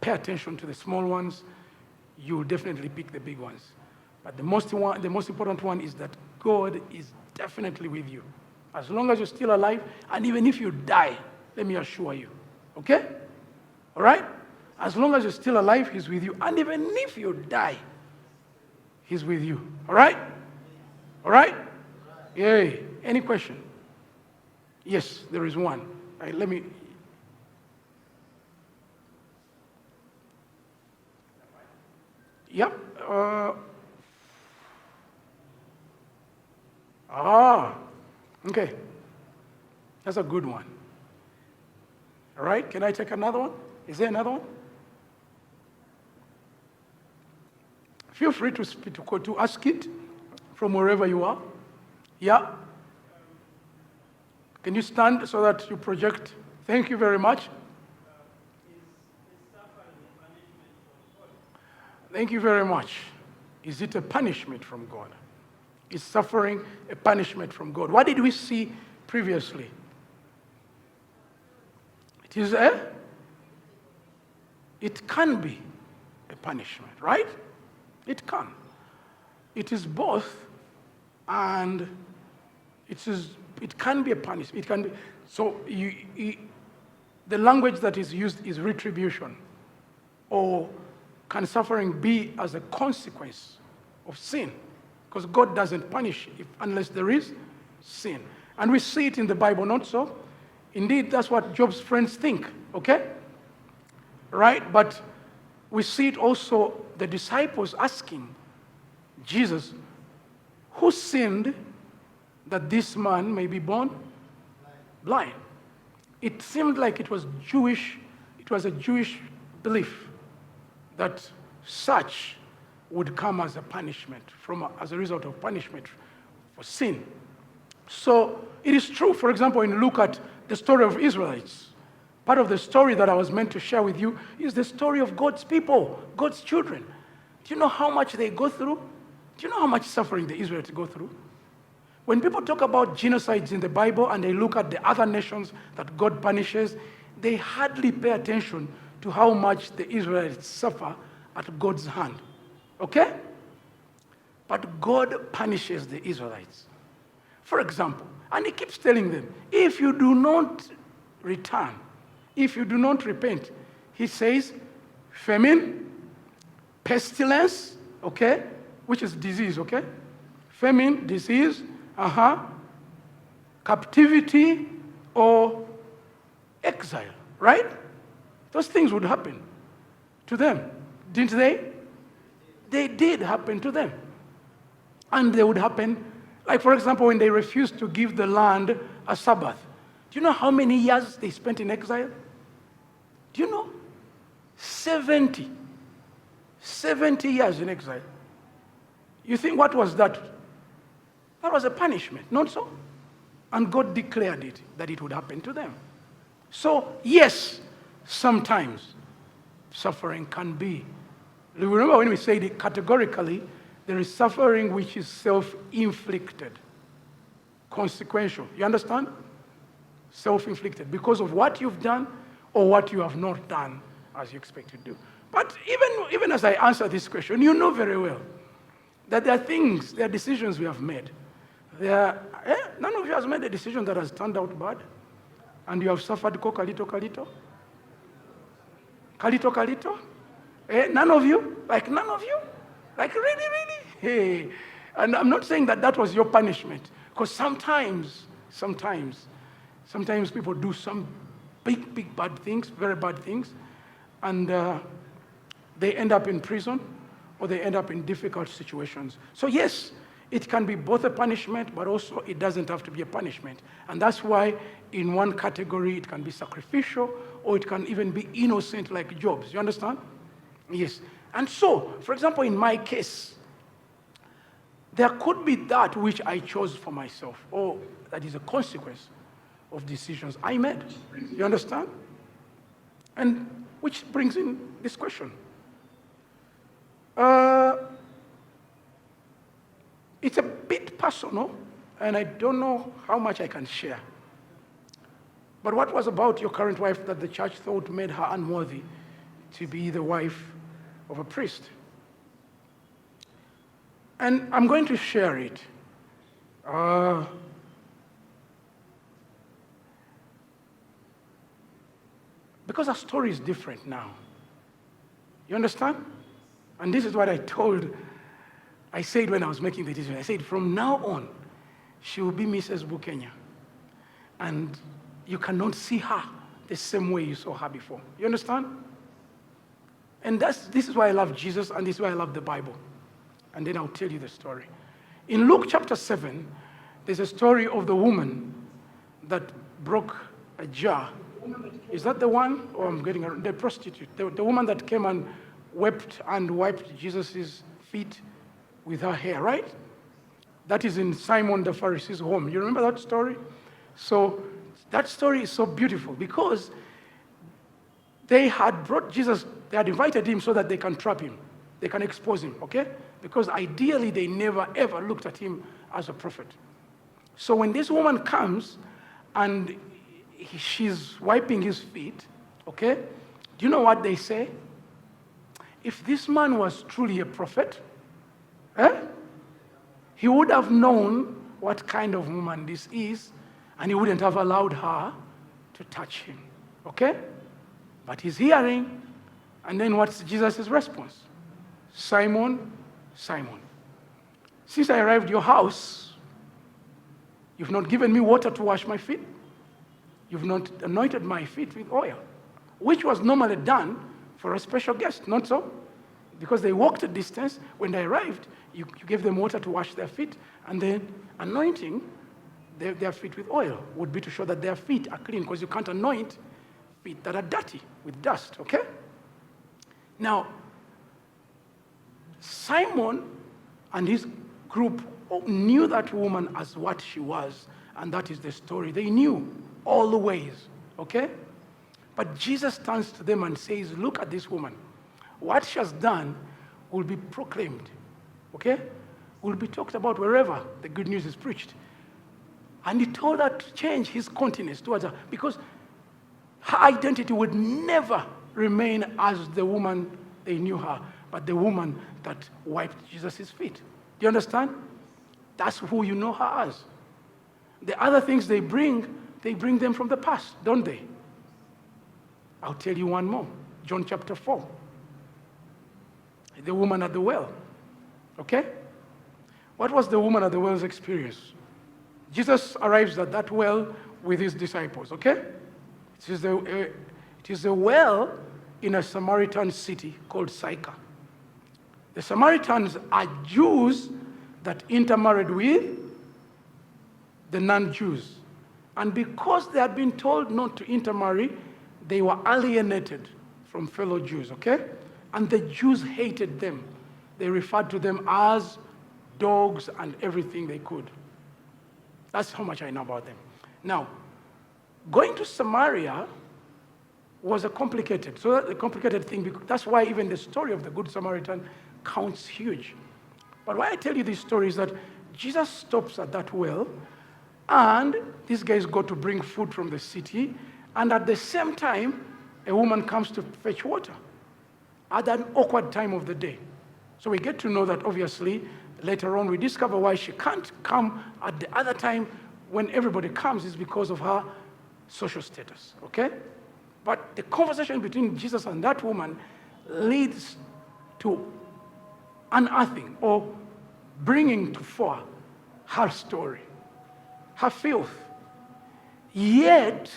Pay attention to the small ones. You'll definitely pick the big ones. But the most important one is that God is definitely with you. As long as you're still alive, and even if you die, let me assure you. Okay? All right? As long as you're still alive, he's with you. And even if you die, he's with you. All right? All right? Yay. Any question? Yes, there is one. Let me... Yep. Okay. That's a good one. All right, can I take another one? Is there another one? Feel free to ask it from wherever you are. Yeah? Can you stand so that you project? Thank you very much. Thank you very much. Is it a punishment from God? Is suffering a punishment from God? What did we see previously? It can be a punishment, right? It can. It is both, and it can be a punishment. It can be, so the language that is used is retribution, or can suffering be as a consequence of sin? Because God doesn't punish unless there is sin. And we see it in the Bible, not so? Indeed, that's what Job's friends think, okay? Right? But we see it also, the disciples asking Jesus, who sinned that this man may be born blind? It seemed like it was a Jewish belief that such would come as a punishment, as a result of punishment for sin. So it is true, for example, when you look at the story of Israelites, part of the story that I was meant to share with you is the story of God's people, God's children. Do you know how much they go through? Do you know how much suffering the Israelites go through? When people talk about genocides in the Bible and they look at the other nations that God punishes, they hardly pay attention to how much the Israelites suffer at God's hand. Okay? But God punishes the Israelites. For example, and he keeps telling them, if you do not return, if you do not repent, he says, famine, pestilence, okay, which is disease, okay? Famine, disease, captivity, or exile, right? Those things would happen to them, didn't they? They did happen to them. And they would happen Like, for example, when they refused to give the land a Sabbath. Do you know how many years they spent in exile? Do you know? 70. 70 years in exile. You think, what was that? That was a punishment, not so? And God declared it, that it would happen to them. So, yes, sometimes suffering can be. Remember when we said it categorically, there is suffering which is self-inflicted, consequential. You understand? Self-inflicted, because of what you've done or what you have not done as you expect to do. But even as I answer this question, you know very well that there are things, there are decisions we have made. None of you has made a decision that has turned out bad, and you have suffered kalito. None of you? Like none of you? Like really? Hey. And I'm not saying that was your punishment, because sometimes people do some big bad things, very bad things, and they end up in prison or they end up in difficult situations. So yes, it can be both a punishment, but also it doesn't have to be a punishment. And that's why in one category it can be sacrificial, or it can even be innocent like Job's. You understand? Yes. And so, for example, in my case, there could be that which I chose for myself, or that is a consequence of decisions I made. You understand? And which brings in this question. It's a bit personal, and I don't know how much I can share. But what was about your current wife that the church thought made her unworthy to be the wife of a priest? And I'm going to share it. Because our story is different now. You understand? And this is what I said when I was making the decision. I said, from now on, she will be Mrs. Bukenya. And you cannot see her the same way you saw her before. You understand? And this is why I love Jesus, and this is why I love the Bible. And then I'll tell you the story. In Luke chapter 7, there's a story of the woman that broke a jar. Is that the one? Or I'm getting around. The prostitute. The woman that came and wept and wiped Jesus' feet with her hair, right? That is in Simon the Pharisee's home. You remember that story? So that story is so beautiful because they had brought Jesus, they had invited him so that they can trap him. They can expose him, okay? Because ideally they never ever looked at him as a prophet. So when this woman comes and she's wiping his feet, okay? Do you know what they say? If this man was truly a prophet, he would have known what kind of woman this is, and he wouldn't have allowed her to touch him, okay? But he's hearing, and then what's Jesus' response? Simon, Simon, since I arrived at your house, you've not given me water to wash my feet. You've not anointed my feet with oil, which was normally done for a special guest, not so? Because they walked a distance. When they arrived, you gave them water to wash their feet, and then anointing their feet with oil would be to show that their feet are clean, because you can't anoint feet that are dirty with dust, okay? Now, Simon and his group knew that woman as what she was, and that is the story. They knew all the ways, okay? But Jesus turns to them and says, look at this woman. What she has done will be proclaimed, okay? Will be talked about wherever the good news is preached. And he told her to change his countenance towards her, because her identity would never remain as the woman they knew her, but the woman that wiped Jesus' feet. Do you understand? That's who you know her as. The other things they bring them from the past, don't they? I'll tell you one more. John chapter 4. The woman at the well. Okay? What was the woman at the well's experience? Jesus arrives at that well with his disciples, okay? It is a well in a Samaritan city called Sychar. The Samaritans are Jews that intermarried with the non-Jews. And because they had been told not to intermarry, they were alienated from fellow Jews, okay? And the Jews hated them. They referred to them as dogs and everything they could. That's how much I know about them. Now, going to Samaria was a complicated thing. Because that's why even the story of the Good Samaritan counts huge. But why I tell you this story is that Jesus stops at that well, and these guys go to bring food from the city, and at the same time, a woman comes to fetch water at an awkward time of the day. So we get to know that obviously later on we discover why she can't come at the other time when everybody comes is because of her social status, okay? But the conversation between Jesus and that woman leads to unearthing or bringing to fore her story, her filth. Yet,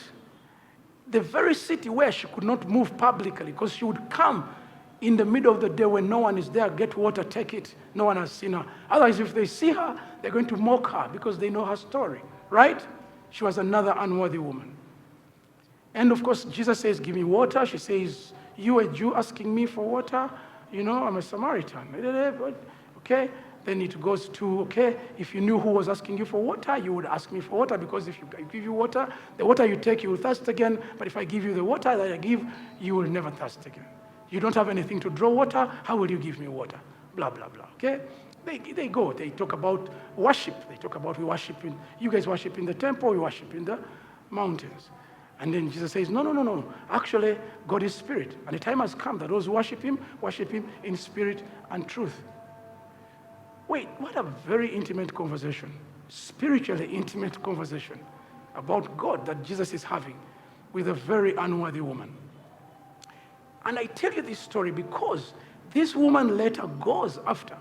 the very city where she could not move publicly, because she would come in the middle of the day when no one is there, get water, take it, no one has seen her. Otherwise, if they see her, they're going to mock her because they know her story, right? She was another unworthy woman. And of course, Jesus says, give me water. She says, you a Jew asking me for water? You know, I'm a Samaritan. Okay, then it goes to, okay, if you knew who was asking you for water, you would ask me for water, because if I give you water, the water you take, you will thirst again. But if I give you the water that I give, you will never thirst again. You don't have anything to draw water, how will you give me water? Blah, blah, blah, okay? They go, they talk about worship. They talk about we worship in, you guys worship in the temple, we worship in the mountains. And then Jesus says, no. Actually, God is spirit. And the time has come that those who worship him in spirit and truth. Wait, what a very intimate conversation, spiritually intimate conversation about God that Jesus is having with a very unworthy woman. And I tell you this story because this woman later goes after.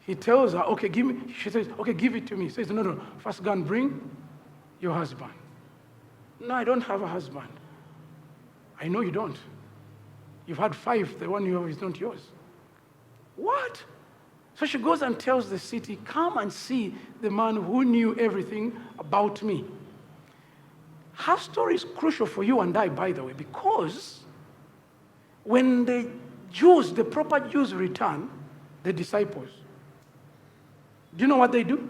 He tells her, okay, give me, she says, okay, give it to me. He says, no, first go and bring your husband. No, I don't have a husband. I know you don't. You've had 5, the one you have is not yours. What? So she goes and tells the city, come and see the man who knew everything about me. Her story is crucial for you and I, by the way, because when the Jews, the proper Jews return, the disciples, do you know what they do?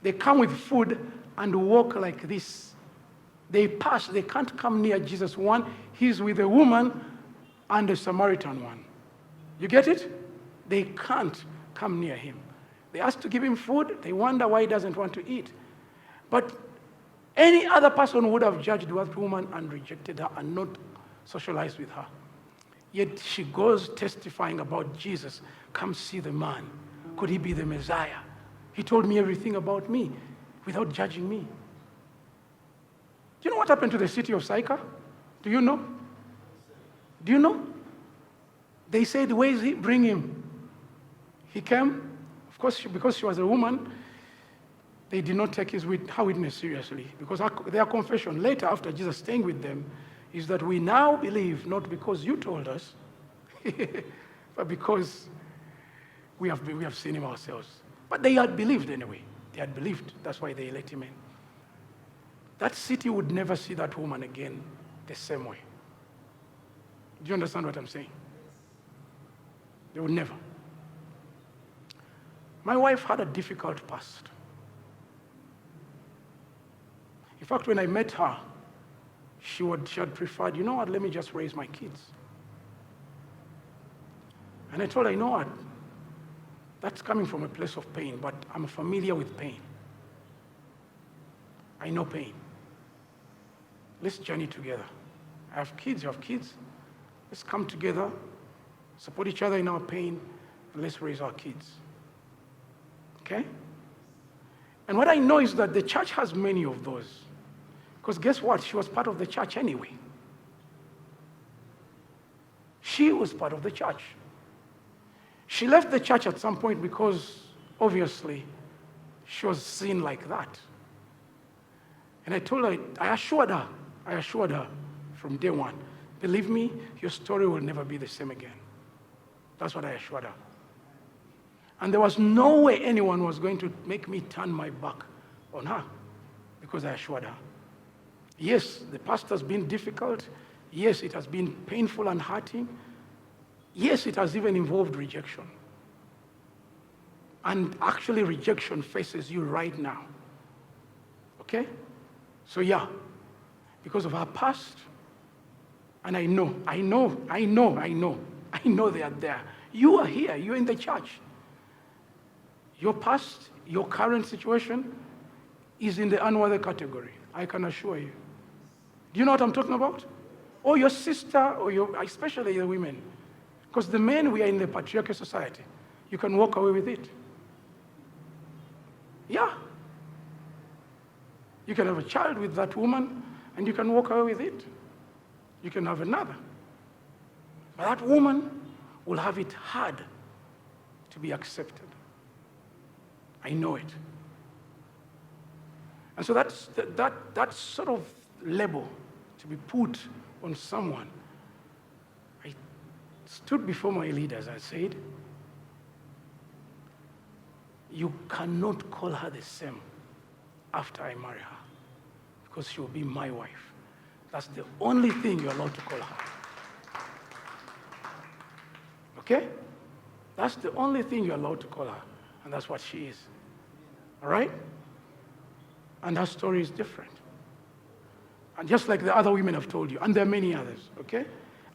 They come with food and walk like this. They pass, they can't come near Jesus. One, he's with a woman and a Samaritan one. You get it? They can't come near him. They ask to give him food. They wonder why he doesn't want to eat. But any other person would have judged that woman and rejected her and not socialized with her. Yet she goes testifying about Jesus. Come see the man. Could he be the Messiah? He told me everything about me without judging me. Do you know what happened to the city of Sychar? Do you know? Do you know? They said, where is he? Bring him. He came. Of course, because she was a woman, they did not take her witness seriously. Because their confession later, after Jesus staying with them, is that we now believe, not because you told us, but because we have seen him ourselves. But they had believed anyway. They had believed. That's why they let him in. That city would never see that woman again the same way. Do you understand what I'm saying? They would never. My wife had a difficult past. In fact, when I met her, she had preferred, you know what, let me just raise my kids. And I told her, you know what, that's coming from a place of pain, but I'm familiar with pain. I know pain. Let's journey together. I have kids, you have kids. Let's come together, support each other in our pain, and let's raise our kids. Okay? And what I know is that the church has many of those. Because guess what? She was part of the church anyway. She was part of the church. She left the church at some point because, obviously, she was seen like that. And I told her, I assured her from day one, believe me, your story will never be the same again. That's what I assured her. And there was no way anyone was going to make me turn my back on her because I assured her. Yes, the past has been difficult. Yes, it has been painful and hurting. Yes, it has even involved rejection. And actually, rejection faces you right now. Okay? So yeah, because of our past, and I know they are there. You are here, you're in the church. Your past, your current situation is in the unworthy category, I can assure you. Do you know what I'm talking about? Or your sister, or especially the women. Because the men, we are in the patriarchal society. You can walk away with it. Yeah. You can have a child with that woman, and you can walk away with it. You can have another. But that woman will have it hard to be accepted. I know it. And so that sort of label to be put on someone. I stood before my leaders, I said, you cannot call her the same after I marry her, because she will be my wife. That's the only thing you're allowed to call her. Okay? That's the only thing you're allowed to call her, and that's what she is. All right? And her story is different. And just like the other women have told you, and there are many others, okay?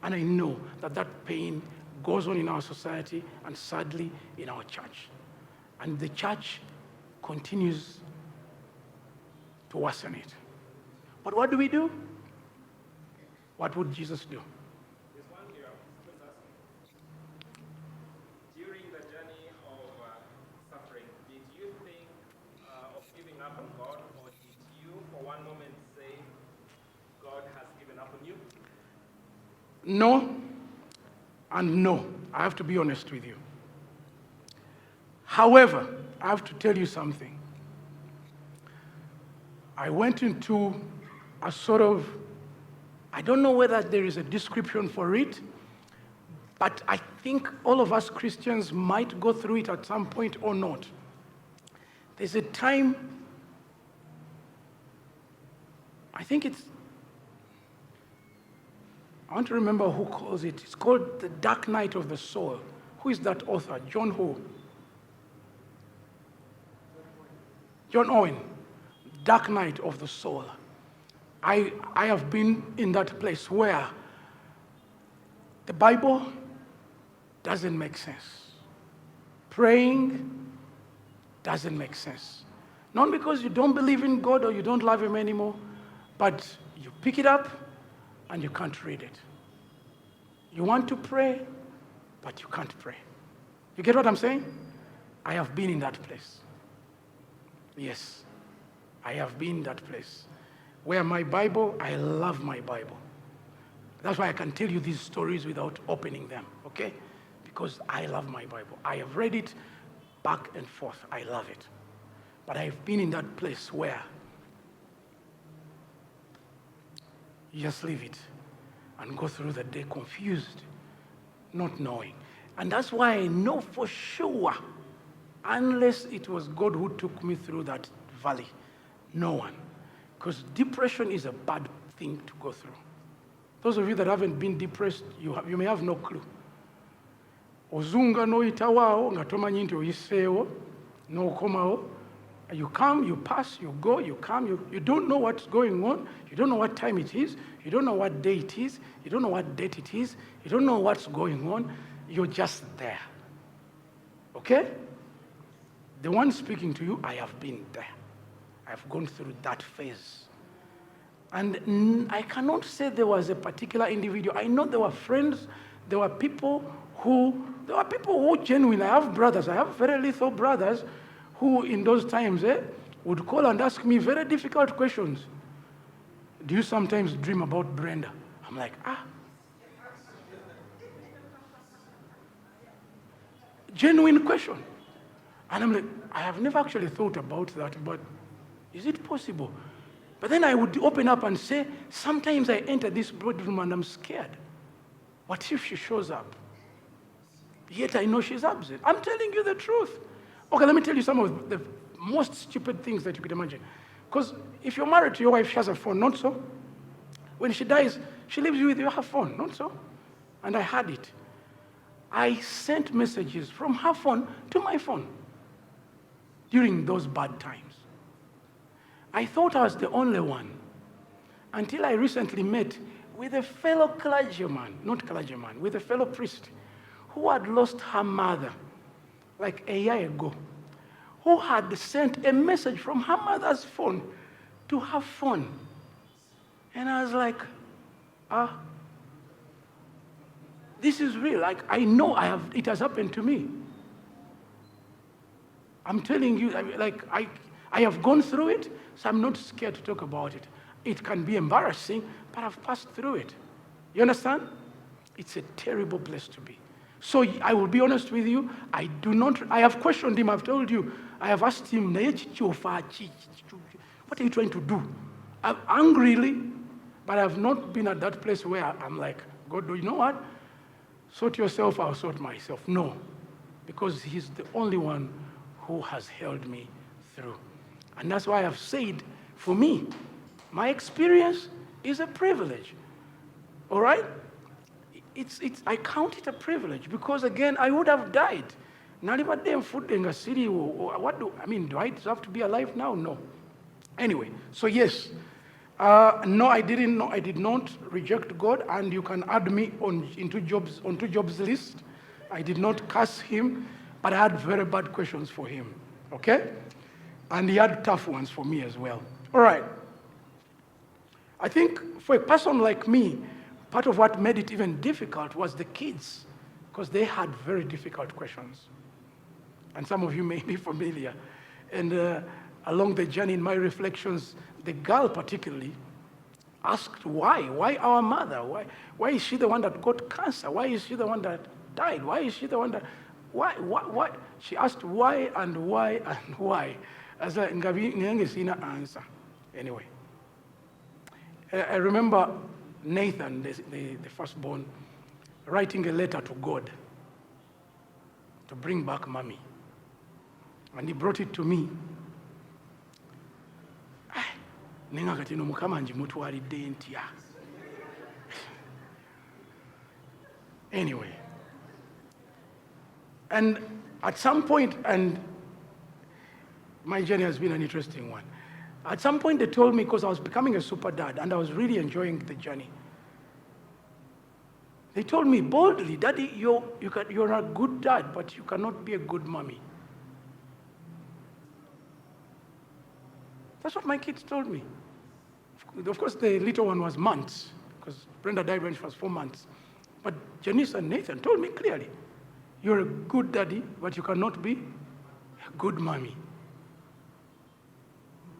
And I know that pain goes on in our society and sadly in our church. And the church continues to worsen it. But what do we do? What would Jesus do? There's one here. During the journey of suffering, did you think of giving up on God, or did you for one moment say, God has given up on you? No, and no. I have to be honest with you. However, I have to tell you something. I went into a sort of, I don't know whether there is a description for it, but I think all of us Christians might go through it at some point or not. There's a time, I want to remember who calls it. It's called The Dark Night of the Soul. Who is that author? John who? John Owen. Dark Night of the Soul. I have been in that place where the Bible doesn't make sense. Praying doesn't make sense. Not because you don't believe in God or you don't love Him anymore, but you pick it up and you can't read it. You want to pray, but you can't pray. You get what I'm saying? I have been in that place. Yes, I have been in that place. Where my Bible, I love my Bible. That's why I can tell you these stories without opening them, okay? Because I love my Bible. I have read it back and forth. I love it. But I've been in that place where you just leave it and go through the day confused, not knowing. And that's why I know for sure, unless it was God who took me through that valley, no one. Because depression is a bad thing to go through. Those of you that haven't been depressed, you may have no clue. Ozunga no itawao, nga tomanyi nti oyiseewo, no komawo. You come, you pass, you go, you come, you don't know what's going on. You don't know what time it is. You don't know what day it is. You don't know what date it is. You don't know what's going on. You're just there. Okay? The one speaking to you, I have been there. I've gone through that phase. And I cannot say there was a particular individual. I know there were friends, there were people who genuinely, I have brothers, I have very little brothers who in those times would call and ask me very difficult questions. Do you sometimes dream about Brenda? I'm like, Genuine question. And I'm like, I have never actually thought about that, but is it possible? But then I would open up and say, sometimes I enter this bedroom and I'm scared. What if she shows up? Yet I know she's absent. I'm telling you the truth. Okay, let me tell you some of most stupid things that you could imagine. Because if you're married to your wife, she has a phone, not so. When she dies, she leaves you with your phone, not so. And I had it. I sent messages from her phone to my phone during those bad times. I thought I was the only one until I recently met with a fellow clergyman, not clergyman, with a fellow priest who had lost her mother like a year ago, who had sent a message from her mother's phone to her phone. And I was like, this is real. Like, I know it has happened to me. I'm telling you, I have gone through it, so I'm not scared to talk about it. It can be embarrassing, but I've passed through it. You understand? It's a terrible place to be. So I will be honest with you, I have questioned him, I've told you, I have asked him, what are you trying to do? Angrily, but I have not been at that place where I'm like, God, do you know what? Sort yourself, I'll sort myself. No, because he's the only one who has held me through. And that's why I've said, for me, my experience is a privilege. All right? I count it a privilege because, again, I would have died. Not even damn food in a city. Do I deserve to be alive now? No. Anyway, so yes. No, I didn't. No, I did not reject God, and you can add me onto Job's list. I did not curse him, but I had very bad questions for him. Okay? And he had tough ones for me as well. All right. I think for a person like me, part of what made it even difficult was the kids, because they had very difficult questions. And some of you may be familiar. And along the journey in my reflections, the girl particularly asked why? Why our mother? Why is she the one that got cancer? Why is she the one that died? Why is she the one that... Why? She asked why and why and why. As a answer. Anyway. I remember Nathan, the firstborn, writing a letter to God to bring back mommy. And he brought it to me. Anyway. And at some point, and my journey has been an interesting one. At some point they told me, because I was becoming a super dad and I was really enjoying the journey, they told me boldly, Daddy, you're a good dad, but you cannot be a good mommy. That's what my kids told me. Of course, the little one was months, because Brenda died when she was 4 months. But Janice and Nathan told me clearly, you're a good daddy, but you cannot be a good mommy.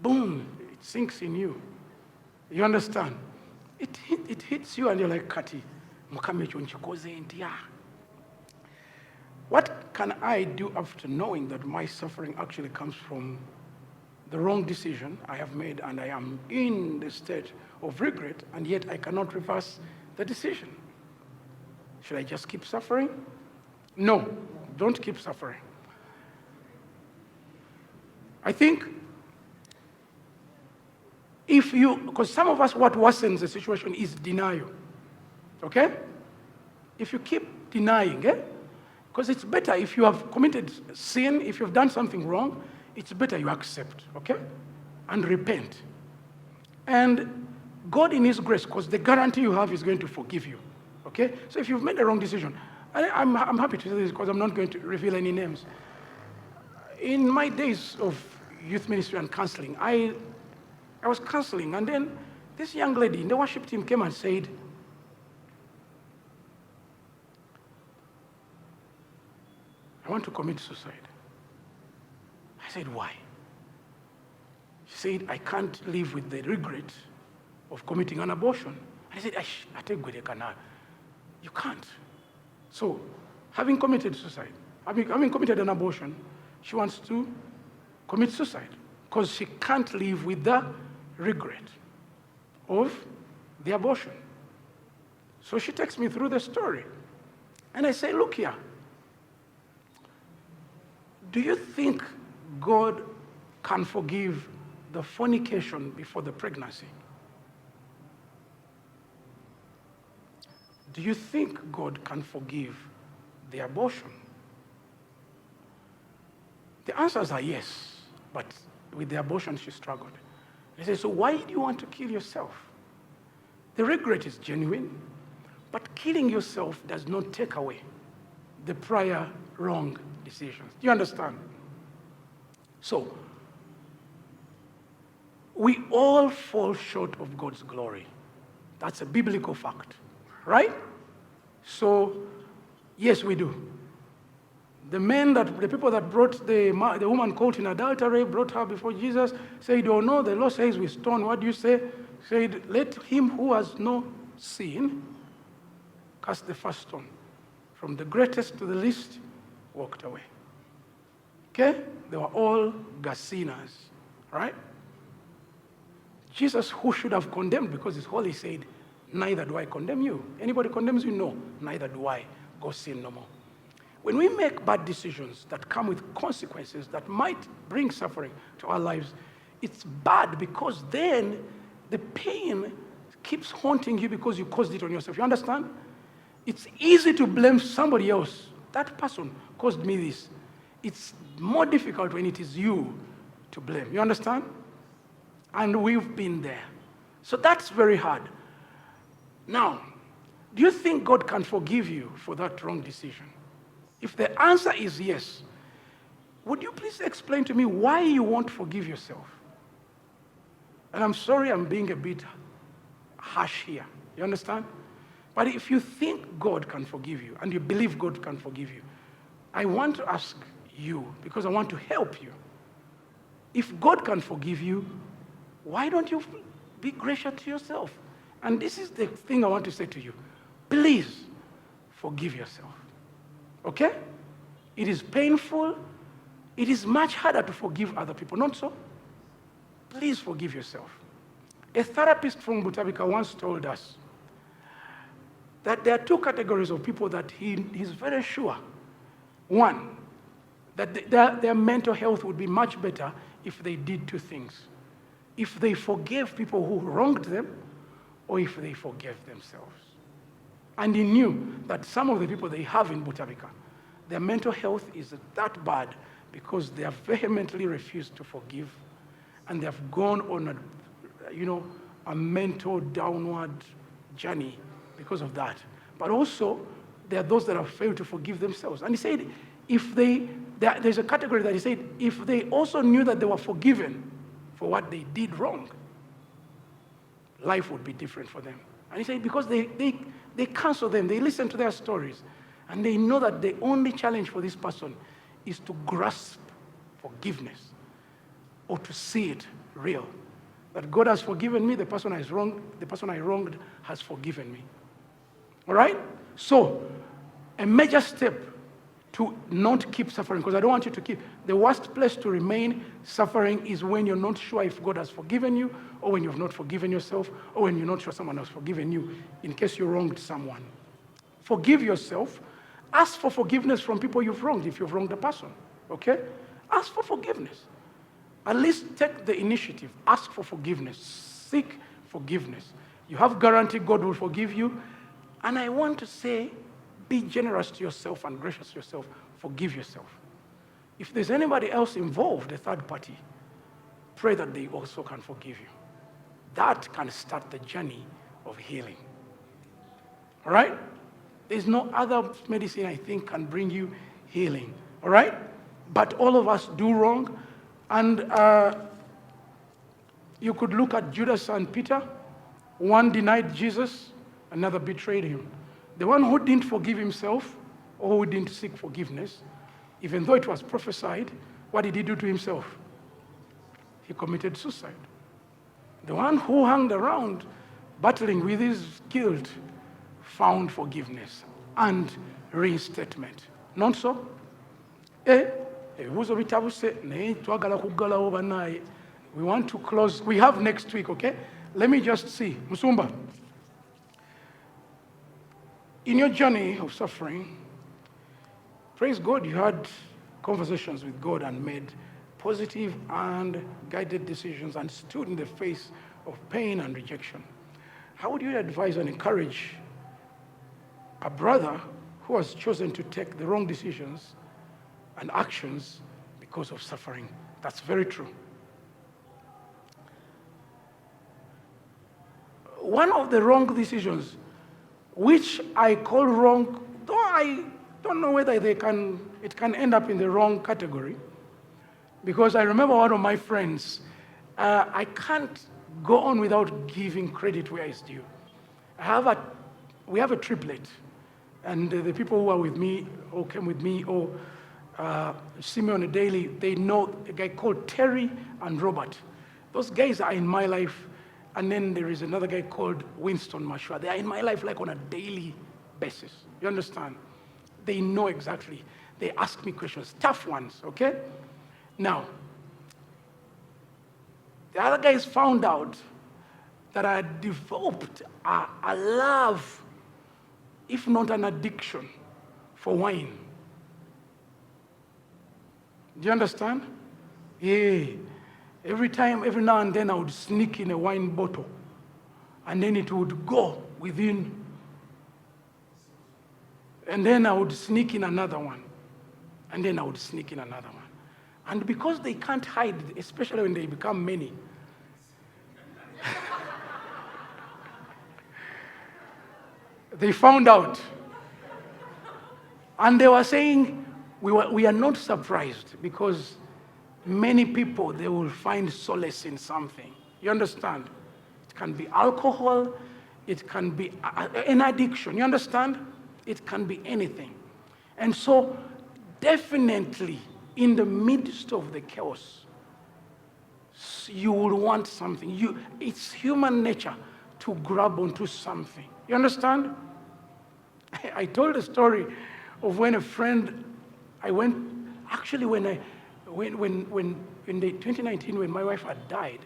Boom, it sinks in you. You understand? It hits you and you're like, Kati, what can I do after knowing that my suffering actually comes from the wrong decision I have made and I am in the state of regret and yet I cannot reverse the decision? Should I just keep suffering? No, don't keep suffering. I think because some of us, what worsens the situation is denial, okay? If you keep denying, because it's better if you have committed sin, if you've done something wrong, it's better you accept, okay? And repent. And God in his grace, because the guarantee you have is going to forgive you, okay? So if you've made the wrong decision, I'm happy to say this because I'm not going to reveal any names. In my days of youth ministry and counseling, I was counseling, and then this young lady in the worship team came and said, I want to commit suicide. I said, why? She said, I can't live with the regret of committing an abortion. I said, you can't. So, having committed suicide, having committed an abortion, she wants to commit suicide because she can't live with the regret of the abortion. So she takes me through the story. And I say, look here. Do you think God can forgive the fornication before the pregnancy? Do you think God can forgive the abortion? The answers are yes, but with the abortion she struggled. They say, so why do you want to kill yourself? The regret is genuine, but killing yourself does not take away the prior wrong decisions. Do you understand? So, we all fall short of God's glory. That's a biblical fact, right? So, yes, we do. The people that brought the woman caught in adultery, brought her before Jesus, said, oh no, the law says we stone. What do you say? Said, let him who has no sin cast the first stone. From the greatest to the least, walked away. Okay? They were all sinners, right? Jesus, who should have condemned because he's holy, said, neither do I condemn you. Anybody condemns you? No, neither do I. Go sin no more. When we make bad decisions that come with consequences that might bring suffering to our lives, it's bad because then the pain keeps haunting you because you caused it on yourself. You understand? It's easy to blame somebody else. That person caused me this. It's more difficult when it is you to blame. You understand? And we've been there. So that's very hard. Now, do you think God can forgive you for that wrong decision? If the answer is yes, would you please explain to me why you won't forgive yourself? And I'm sorry I'm being a bit harsh here. You understand? But if you think God can forgive you and you believe God can forgive you, I want to ask you, because I want to help you. If God can forgive you, why don't you be gracious to yourself? And this is the thing I want to say to you. Please forgive yourself. Okay? It is painful. It is much harder to forgive other people, not so? Please forgive yourself. A therapist from Butabika once told us that there are two categories of people that he's very sure. One, that their mental health would be much better if they did two things. If they forgave people who wronged them, or if they forgave themselves. And he knew that some of the people they have in Butabika, their mental health is that bad because they have vehemently refused to forgive, and they have gone on a mental downward journey because of that. But also, there are those that have failed to forgive themselves. And he said, there's a category that he said, if they also knew that they were forgiven for what they did wrong, life would be different for them. And he said, because they counsel them, they listen to their stories, and they know that the only challenge for this person is to grasp forgiveness or to see it real. That God has forgiven me, the person I wronged has forgiven me. All right? So, a major step to not keep suffering, because I don't want you to keep. The worst place to remain suffering is when you're not sure if God has forgiven you, or when you've not forgiven yourself, or when you're not sure someone has forgiven you, in case you wronged someone. Forgive yourself. Ask for forgiveness from people you've wronged if you've wronged a person. Okay? Ask for forgiveness. At least take the initiative. Ask for forgiveness. Seek forgiveness. You have guarantee God will forgive you. And I want to say, be generous to yourself and gracious to yourself. Forgive yourself. If there's anybody else involved, a third party, pray that they also can forgive you. That can start the journey of healing. All right? There's no other medicine I think can bring you healing. All right? But all of us do wrong. And you could look at Judas and Peter. One denied Jesus, another betrayed him. The one who didn't forgive himself, or who didn't seek forgiveness, even though it was prophesied, what did he do to himself? He committed suicide. The one who hung around battling with his guilt found forgiveness and reinstatement. Not so? We want to close. We have next week, okay? Let me just see. Musumba, in your journey of suffering, praise God, you had conversations with God and made positive and guided decisions and stood in the face of pain and rejection. How would you advise and encourage a brother who has chosen to take the wrong decisions and actions because of suffering? That's very true. One of the wrong decisions, which I call wrong, though I don't know whether it can end up in the wrong category, because I remember one of my friends, I can't go on without giving credit where it's due. We have a triplet, and the people who are with me, or came with me, or see me on a daily, they know a guy called Terry and Robert. Those guys are in my life, and then there is another guy called Winston Mashua. They are in my life like on a daily basis. You understand? They know exactly. They ask me questions, tough ones, okay? Now, the other guys found out that I had developed a love, if not an addiction, for wine. Do you understand? Yeah. Every now and then I would sneak in a wine bottle, and then it would go within, and then I would sneak in another one, and then I would sneak in another one. And because they can't hide, especially when they become many, they found out. And they were saying, we are not surprised, because many people, they will find solace in something. You understand? It can be alcohol, it can be an addiction. You understand? It can be anything. And so, definitely, in the midst of the chaos, you will want something. It's human nature to grab onto something. You understand? I told a story of when a friend, in the 2019, when my wife had died,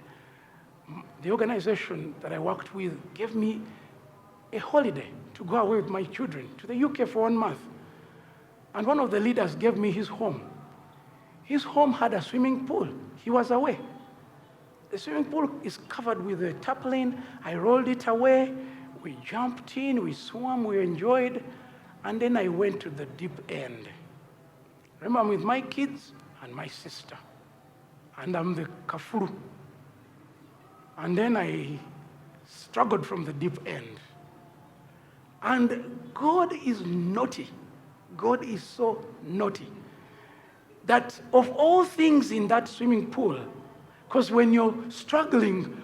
the organization that I worked with gave me a holiday to go away with my children to the UK for 1 month. And one of the leaders gave me his home. His home had a swimming pool. He was away. The swimming pool is covered with a tarpaulin. I rolled it away. We jumped in, we swam, we enjoyed. And then I went to the deep end. Remember, I'm with my kids and my sister. And I'm the kafuru. And then I struggled from the deep end. And God is naughty. God is so naughty that of all things in that swimming pool, because when you're struggling,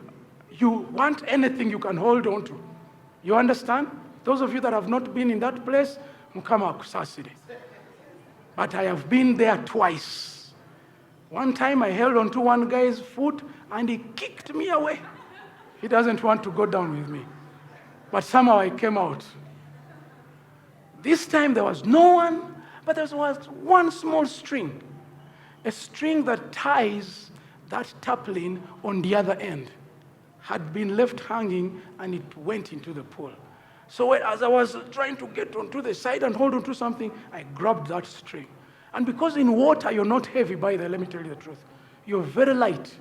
you want anything you can hold on to. You understand? Those of you that have not been in that place, mukama kusasire. But I have been there twice. One time I held onto one guy's foot and he kicked me away. He doesn't want to go down with me. But somehow I came out. This time there was no one, but there was one small string. A string that ties that tarpaulin on the other end had been left hanging, and it went into the pool. So as I was trying to get onto the side and hold onto something, I grabbed that string. And because in water you're not heavy, by the, let me tell you the truth, you're very light.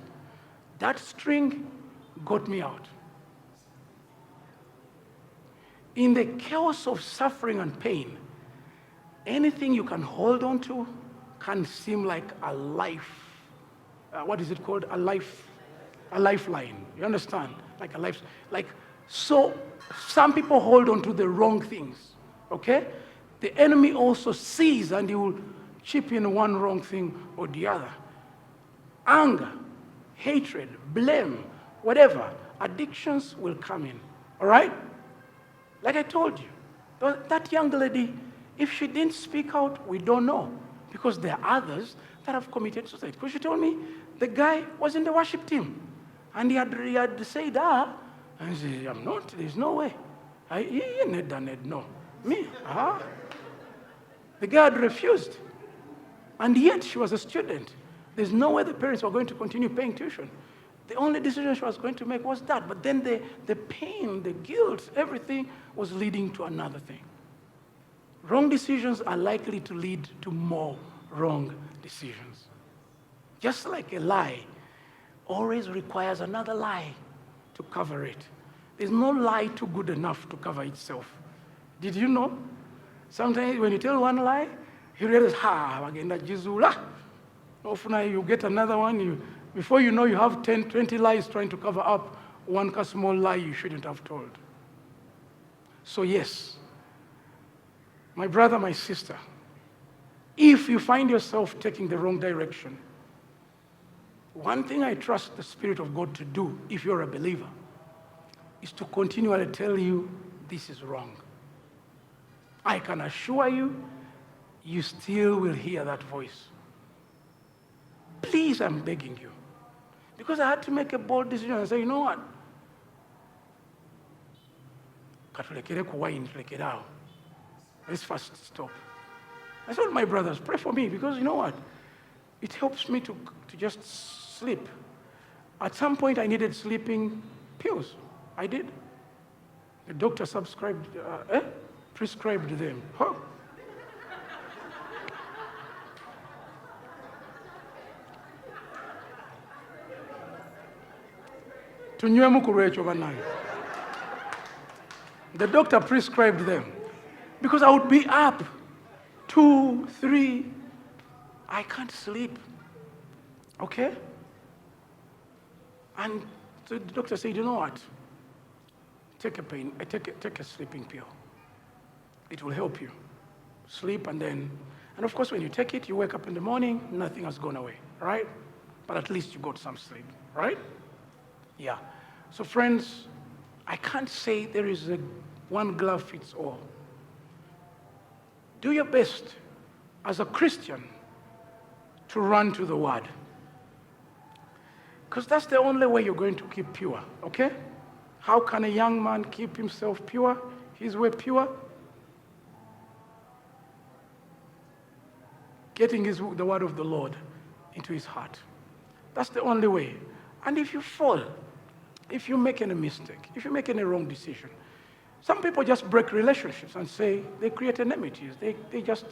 That string got me out. In the chaos of suffering and pain, anything you can hold on to can seem like a life. What is it called? A lifeline. You understand? Like a life. So some people hold on to the wrong things. Okay? The enemy also sees, and he will chip in one wrong thing or the other. Anger, hatred, blame, whatever. Addictions will come in. All right? Like I told you, that young lady, if she didn't speak out, we don't know. Because there are others that have committed suicide. Because she told me the guy was in the worship team. And he had said, and I said, I'm not, there's no way. No. Me? The guy had refused. And yet she was a student. There's no way the parents were going to continue paying tuition. The only decision she was going to make was that. But then the pain, the guilt, everything was leading to another thing. Wrong decisions are likely to lead to more wrong decisions. just like a lie always requires another lie to cover it. There's no lie too good enough to cover itself. Did you know? Sometimes when you tell one lie, you realize, agenda jizula. Often you get another one. Before you know, you have 10, 20 lies trying to cover up one small lie you shouldn't have told. So yes, my brother, my sister, if you find yourself taking the wrong direction, one thing I trust the Spirit of God to do, if you're a believer, is to continually tell you this is wrong. I can assure you, you still will hear that voice. Please, I'm begging you. Because I had to make a bold decision and say, you know what? Let's first stop. I told my brothers, pray for me, because you know what? It helps me to just sleep. At some point, I needed sleeping pills. I did. The doctor prescribed them. Huh? The doctor prescribed them because I would be up 2, 3. I can't sleep. Okay? And so the doctor said, you know what? Take a sleeping pill. It will help you sleep, and of course when you take it, you wake up in the morning, nothing has gone away, right? But at least you got some sleep, right? Yeah. So friends, I can't say there is a one glove fits all. Do your best as a Christian to run to the Word. Because that's the only way you're going to keep pure, okay? How can a young man keep himself pure, his way pure? Getting the word of the Lord into his heart. That's the only way. And if you fall, if you make any mistake, if you make any wrong decision, some people just break relationships and say they create enmities. They just,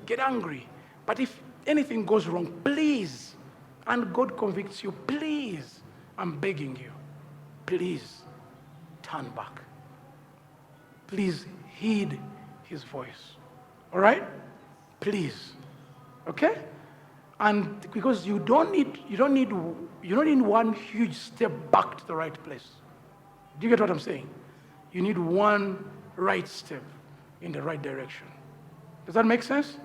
get angry. But if anything goes wrong, please, and God convicts you, please, I'm begging you, please turn back. Please heed his voice. All right? Please. Okay? And because you don't need one huge step back to the right place. Do you get what I'm saying? You need one right step in the right direction. Does that make sense?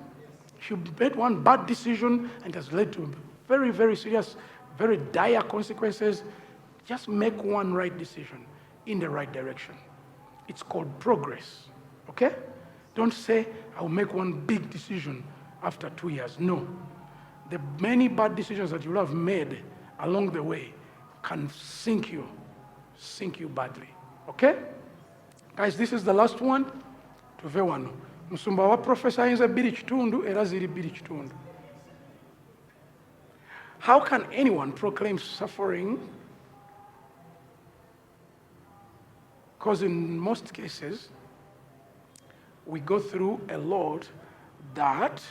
If you made one bad decision and it has led to very, very serious, very dire consequences, just make one right decision in the right direction. It's called progress. Okay? Don't say, I'll make one big decision after 2 years. No. The many bad decisions that you have made along the way can sink you badly. Okay? Guys, this is the last one. Tuve wano. Musumba wa professor inza biri kitundu era ziri biri kitundu. How can anyone proclaim suffering? Because in most cases, we go through a lot that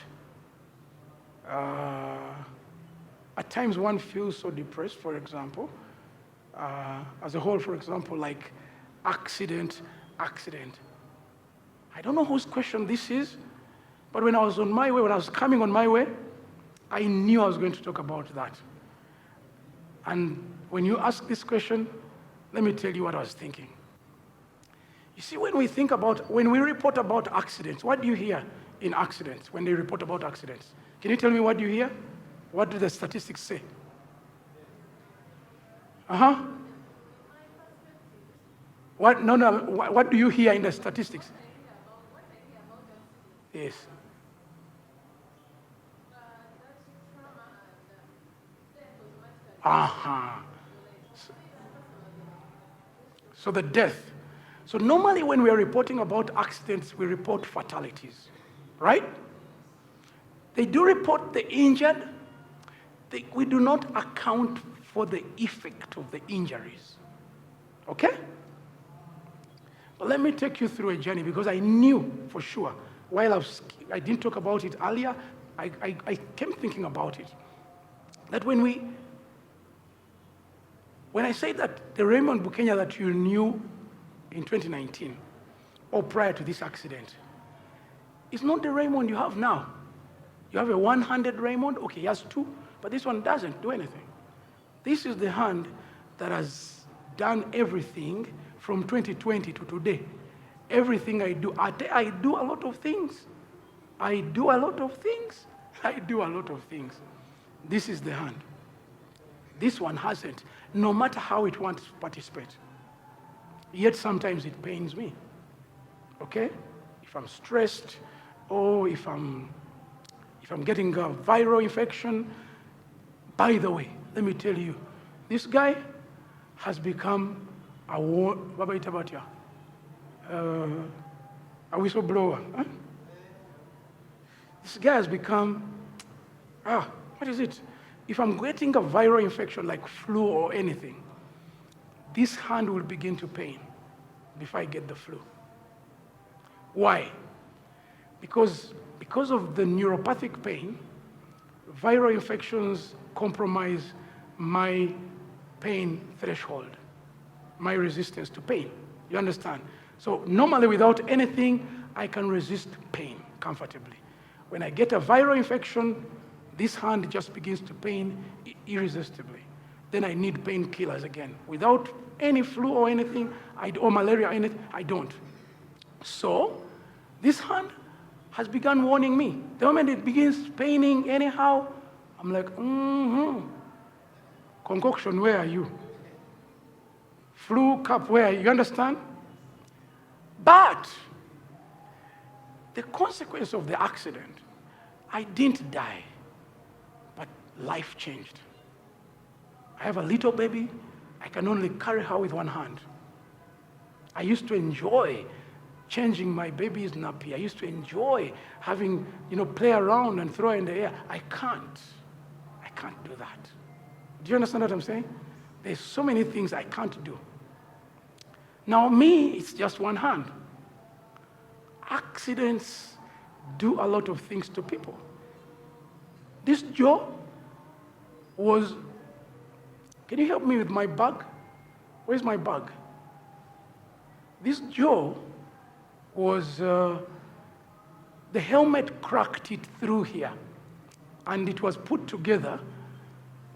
at times one feels so depressed, for example, as a whole, for example, like accident. I don't know whose question this is, but when I was coming on my way, I knew I was going to talk about that. And when you ask this question, let me tell you what I was thinking. You see, when we report about accidents, what do you hear in accidents when they report about accidents? Can you tell me what you hear? What do the statistics say? What? No. What do you hear in the statistics? Yes. So the death. So normally when we are reporting about accidents, we report fatalities, right? They do report the injured. We do not account for the effect of the injuries. Okay? But let me take you through a journey, because I knew for sure, while I didn't talk about it earlier, I kept thinking about it. that when I say that the Raymond Bukenya that you knew in 2019 or prior to this accident, it's not the Raymond you have now. You have a one-handed Raymond, okay, he has two, but this one doesn't do anything. This is the hand that has done everything from 2020 to today. Everything I do, I do a lot of things. I do a lot of things. I do a lot of things. This is the hand. This one hasn't, no matter how it wants to participate. Yet sometimes it pains me. Okay? If I'm stressed, or if I'm getting a viral infection. By the way, let me tell you, this guy has become a whistleblower. Huh? This guy has become, what is it? If I'm getting a viral infection like flu or anything, this hand will begin to pain before I get the flu. Why? Because of the neuropathic pain, viral infections compromise my pain threshold, my resistance to pain. You understand? So normally without anything, I can resist pain comfortably. When I get a viral infection, this hand just begins to pain irresistibly. Then I need painkillers again. Without any flu or anything, or malaria or anything, I don't. So this hand has begun warning me. The moment it begins paining anyhow, I'm like, Concoction, where are you? Flu cup, where are you? You understand? But the consequence of the accident, I didn't die, but life changed. I have a little baby. I can only carry her with one hand. I used to enjoy changing my baby's nappy. I used to enjoy having, play around and throw in the air. I can't do that. Do you understand what I'm saying? There's so many things I can't do. Now me, it's just one hand. Accidents do a lot of things to people. This Joe was, can you help me with my bag? Where's my bag? This Joe was, the helmet cracked it through here, and it was put together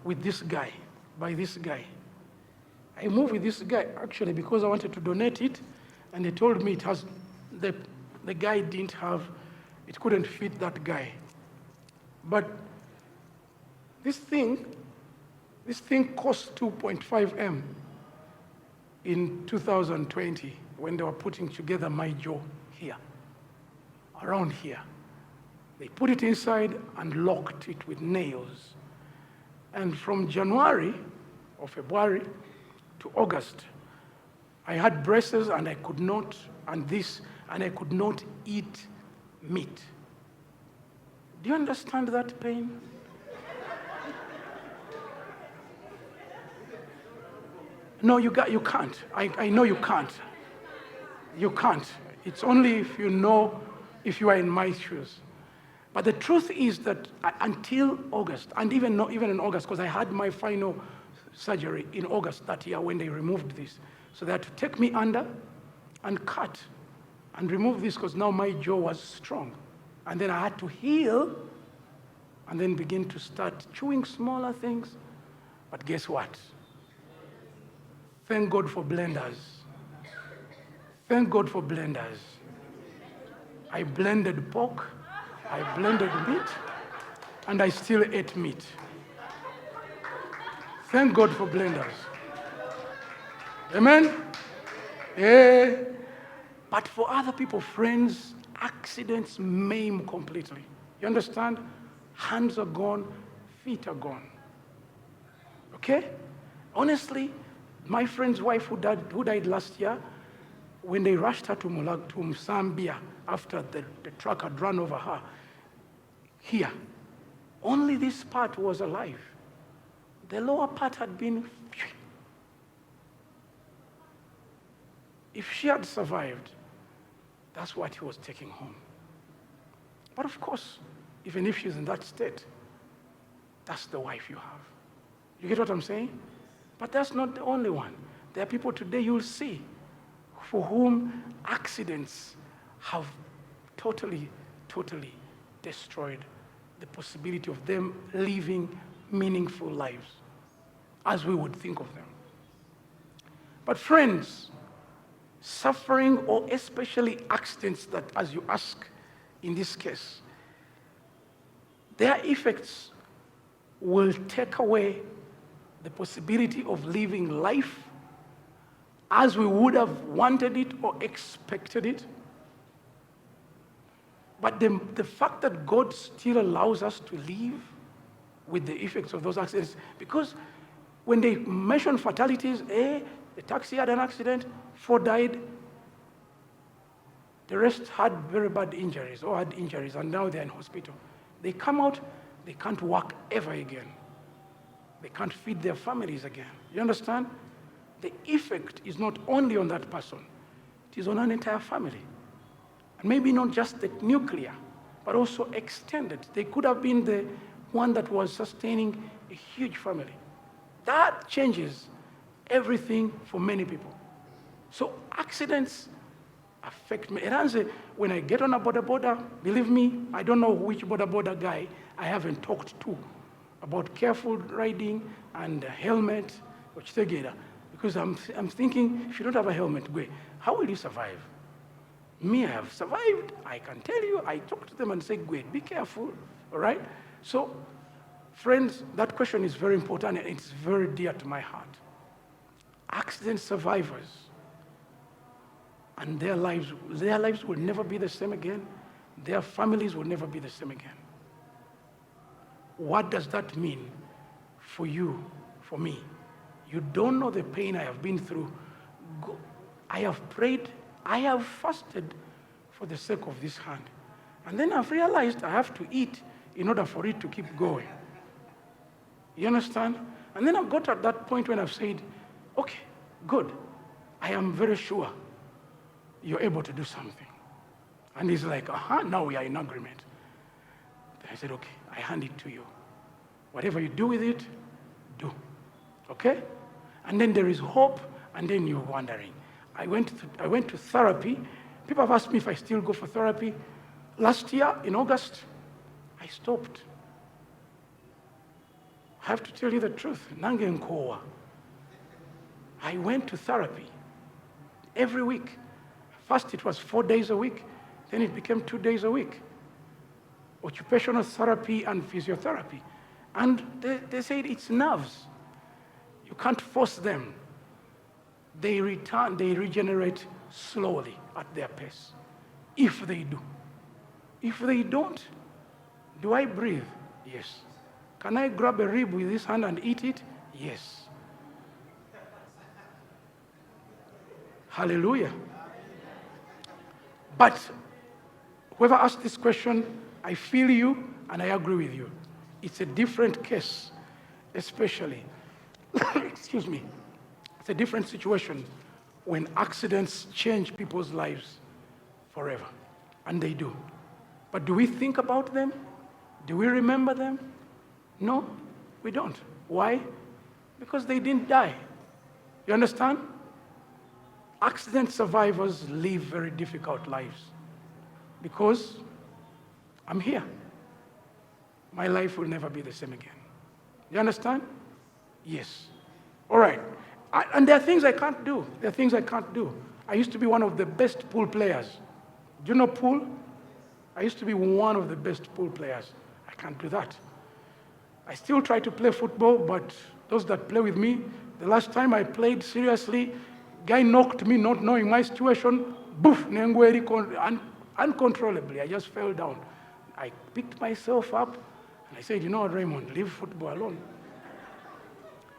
with this guy, by this guy. I moved with this guy actually because I wanted to donate it, and they told me it has, the guy didn't have, it couldn't fit that guy. But this thing cost 2.5 M in 2020 when they were putting together my jaw here, around here. They put it inside and locked it with nails. And from January or February to August, I had braces and I could not, and I could not eat meat. Do you understand that pain? No, you can't. I know you can't. You can't. It's only if you know, if you are in my shoes. But the truth is that until August, and even in August, because I had my final surgery in August that year when they removed this. So they had to take me under and cut and remove this because now my jaw was strong. And then I had to heal and then begin to start chewing smaller things. But guess what? Thank God for blenders. Thank God for blenders. I blended pork, I blended meat, and I still ate meat. Thank God for blenders. Amen? Yeah. But for other people, friends, accidents maim completely. You understand? Hands are gone, feet are gone. Okay? Honestly, my friend's wife who died last year, when they rushed her to Msambia after the truck had run over her, here, only this part was alive. The lower part had been... If she had survived, that's what he was taking home. But of course, even if she's in that state, That's the wife you have. You get what I'm saying? But that's not the only one. There are people today you'll see for whom accidents have totally destroyed the possibility of them living meaningful lives as we would think of them. But friends, suffering, or especially accidents that, as you ask in this case, their effects will take away the possibility of living life as we would have wanted it or expected it. But the fact that God still allows us to live with the effects of those accidents, because when they mention fatalities, the taxi had an accident, 4 died, the rest had very bad injuries or had injuries, and now they're in hospital. They come out, they can't work ever again. They can't feed their families again. You understand? The effect is not only on that person, it is on an entire family. And maybe not just the nuclear, but also extended. They could have been the one that was sustaining a huge family. That changes everything for many people. So accidents affect me. When I get on a boda, believe me, I don't know which boda guy I haven't talked to about careful riding and a helmet, because I'm thinking, if you don't have a helmet, how will you survive? Me, I have survived. I can tell you, I talk to them and say, be careful, all right? So, friends, that question is very important and it's very dear to my heart. Accident survivors, and their lives will never be the same again. Their families will never be the same again. What does that mean for you, for me? You don't know the pain I have been through. I have prayed, I have fasted for the sake of this hand. And then I've realized I have to eat in order for it to keep going. You understand? And then I've got at that point when I've said, okay, good. I am very sure you're able to do something. And he's like, now we are in agreement. Then I said, okay, I hand it to you. Whatever you do with it, do. Okay? And then there is hope, and then you're wondering. I went to therapy. People have asked me if I still go for therapy. Last year, in August, I stopped. I have to tell you the truth. Nange nkowa. I went to therapy every week. First, it was 4 days a week. Then it became 2 days a week. Occupational therapy and physiotherapy. And they said it's nerves. You can't force them. They regenerate slowly at their pace. If they do. If they don't, do I breathe? Yes. Can I grab a rib with this hand and eat it? Yes. Hallelujah. But whoever asked this question, I feel you and I agree with you. It's a different case, especially, excuse me, it's a different situation when accidents change people's lives forever, and they do. But do we think about them? Do we remember them? No, we don't. Why? Because they didn't die. You understand? Accident survivors live very difficult lives because I'm here. My life will never be the same again. You understand? Yes. All right. And there are things I can't do. There are things I can't do. I used to be one of the best pool players. Do you know pool? I used to be one of the best pool players. I can't do that. I still try to play football, but those that play with me, the last time I played seriously, guy knocked me not knowing my situation, boof, uncontrollably. I just fell down. I picked myself up, and I said, you know what, Raymond, leave football alone.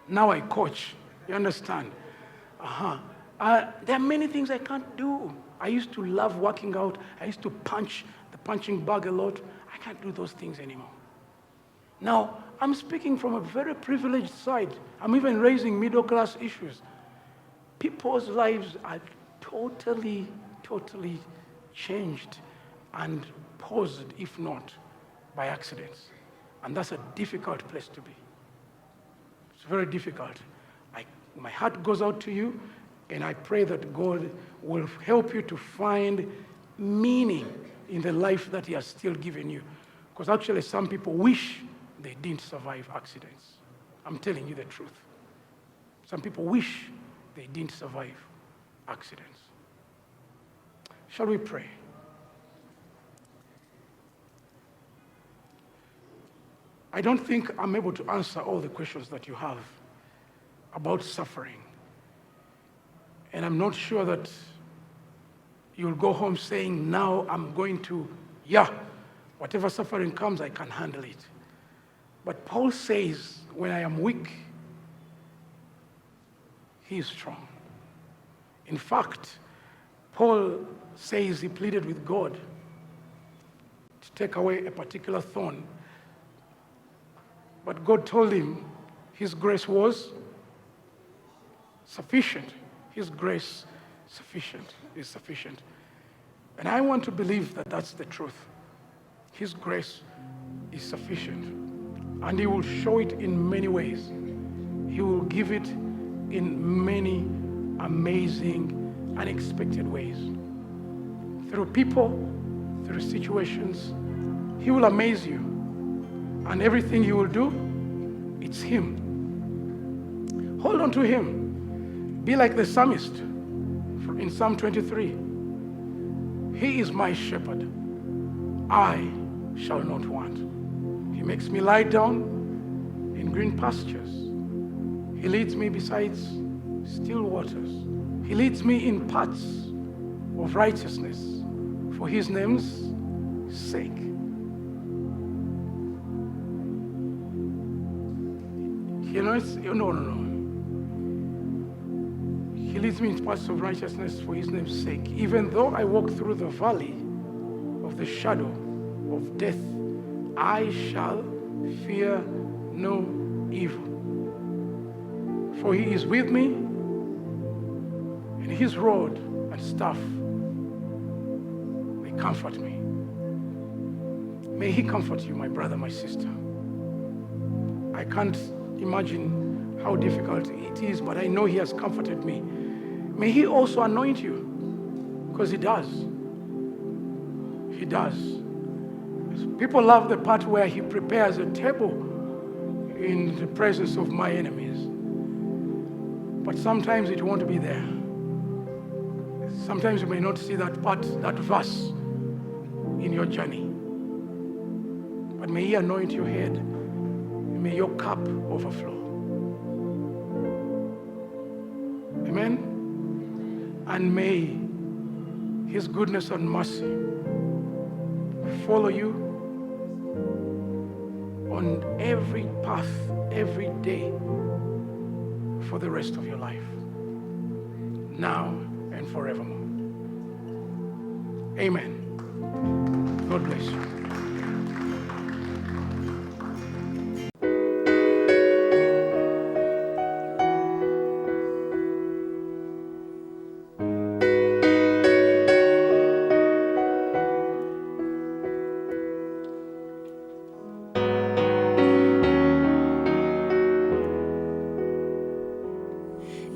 Now I coach. You understand? There are many things I can't do. I used to love working out. I used to punch the punching bag a lot. I can't do those things anymore. Now, I'm speaking from a very privileged side. I'm even raising middle-class issues. People's lives are totally changed and paused, if not by accidents. And that's a difficult place to be. It's very difficult. My heart goes out to you, and I pray that God will help you to find meaning in the life that He has still given you. Because actually, some people wish they didn't survive accidents. I'm telling you the truth. Some people wish they didn't survive accidents. Shall we pray? I don't think I'm able to answer all the questions that you have about suffering. And I'm not sure that you'll go home saying, now I'm going to, whatever suffering comes, I can handle it. But Paul says, when I am weak, He is strong. In fact, Paul says he pleaded with God to take away a particular thorn. But God told him His grace was sufficient. His grace is sufficient. And I want to believe that that's the truth. His grace is sufficient. And He will show it in many ways. He will give it in many amazing, unexpected ways. Through people, through situations, He will amaze you. And everything He will do, it's Him. Hold on to Him. Be like the psalmist in Psalm 23. He is my shepherd. I shall not want. He makes me lie down in green pastures. He leads me beside still waters. He leads me in paths of righteousness for His name's sake. No. He leads me in paths of righteousness for His name's sake. Even though I walk through the valley of the shadow of death, I shall fear no evil. For He is with me, and His rod and staff, they comfort me. May He comfort you, my brother, my sister. I can't imagine how difficult it is, but I know He has comforted me. May He also anoint you, because He does. He does. People love the part where He prepares a table in the presence of my enemies. But sometimes it won't be there. Sometimes you may not see that part, that verse in your journey. But may He anoint your head. May your cup overflow. Amen? And may His goodness and mercy follow you on every path, every day, for the rest of your life, now and forevermore. Amen. God bless you.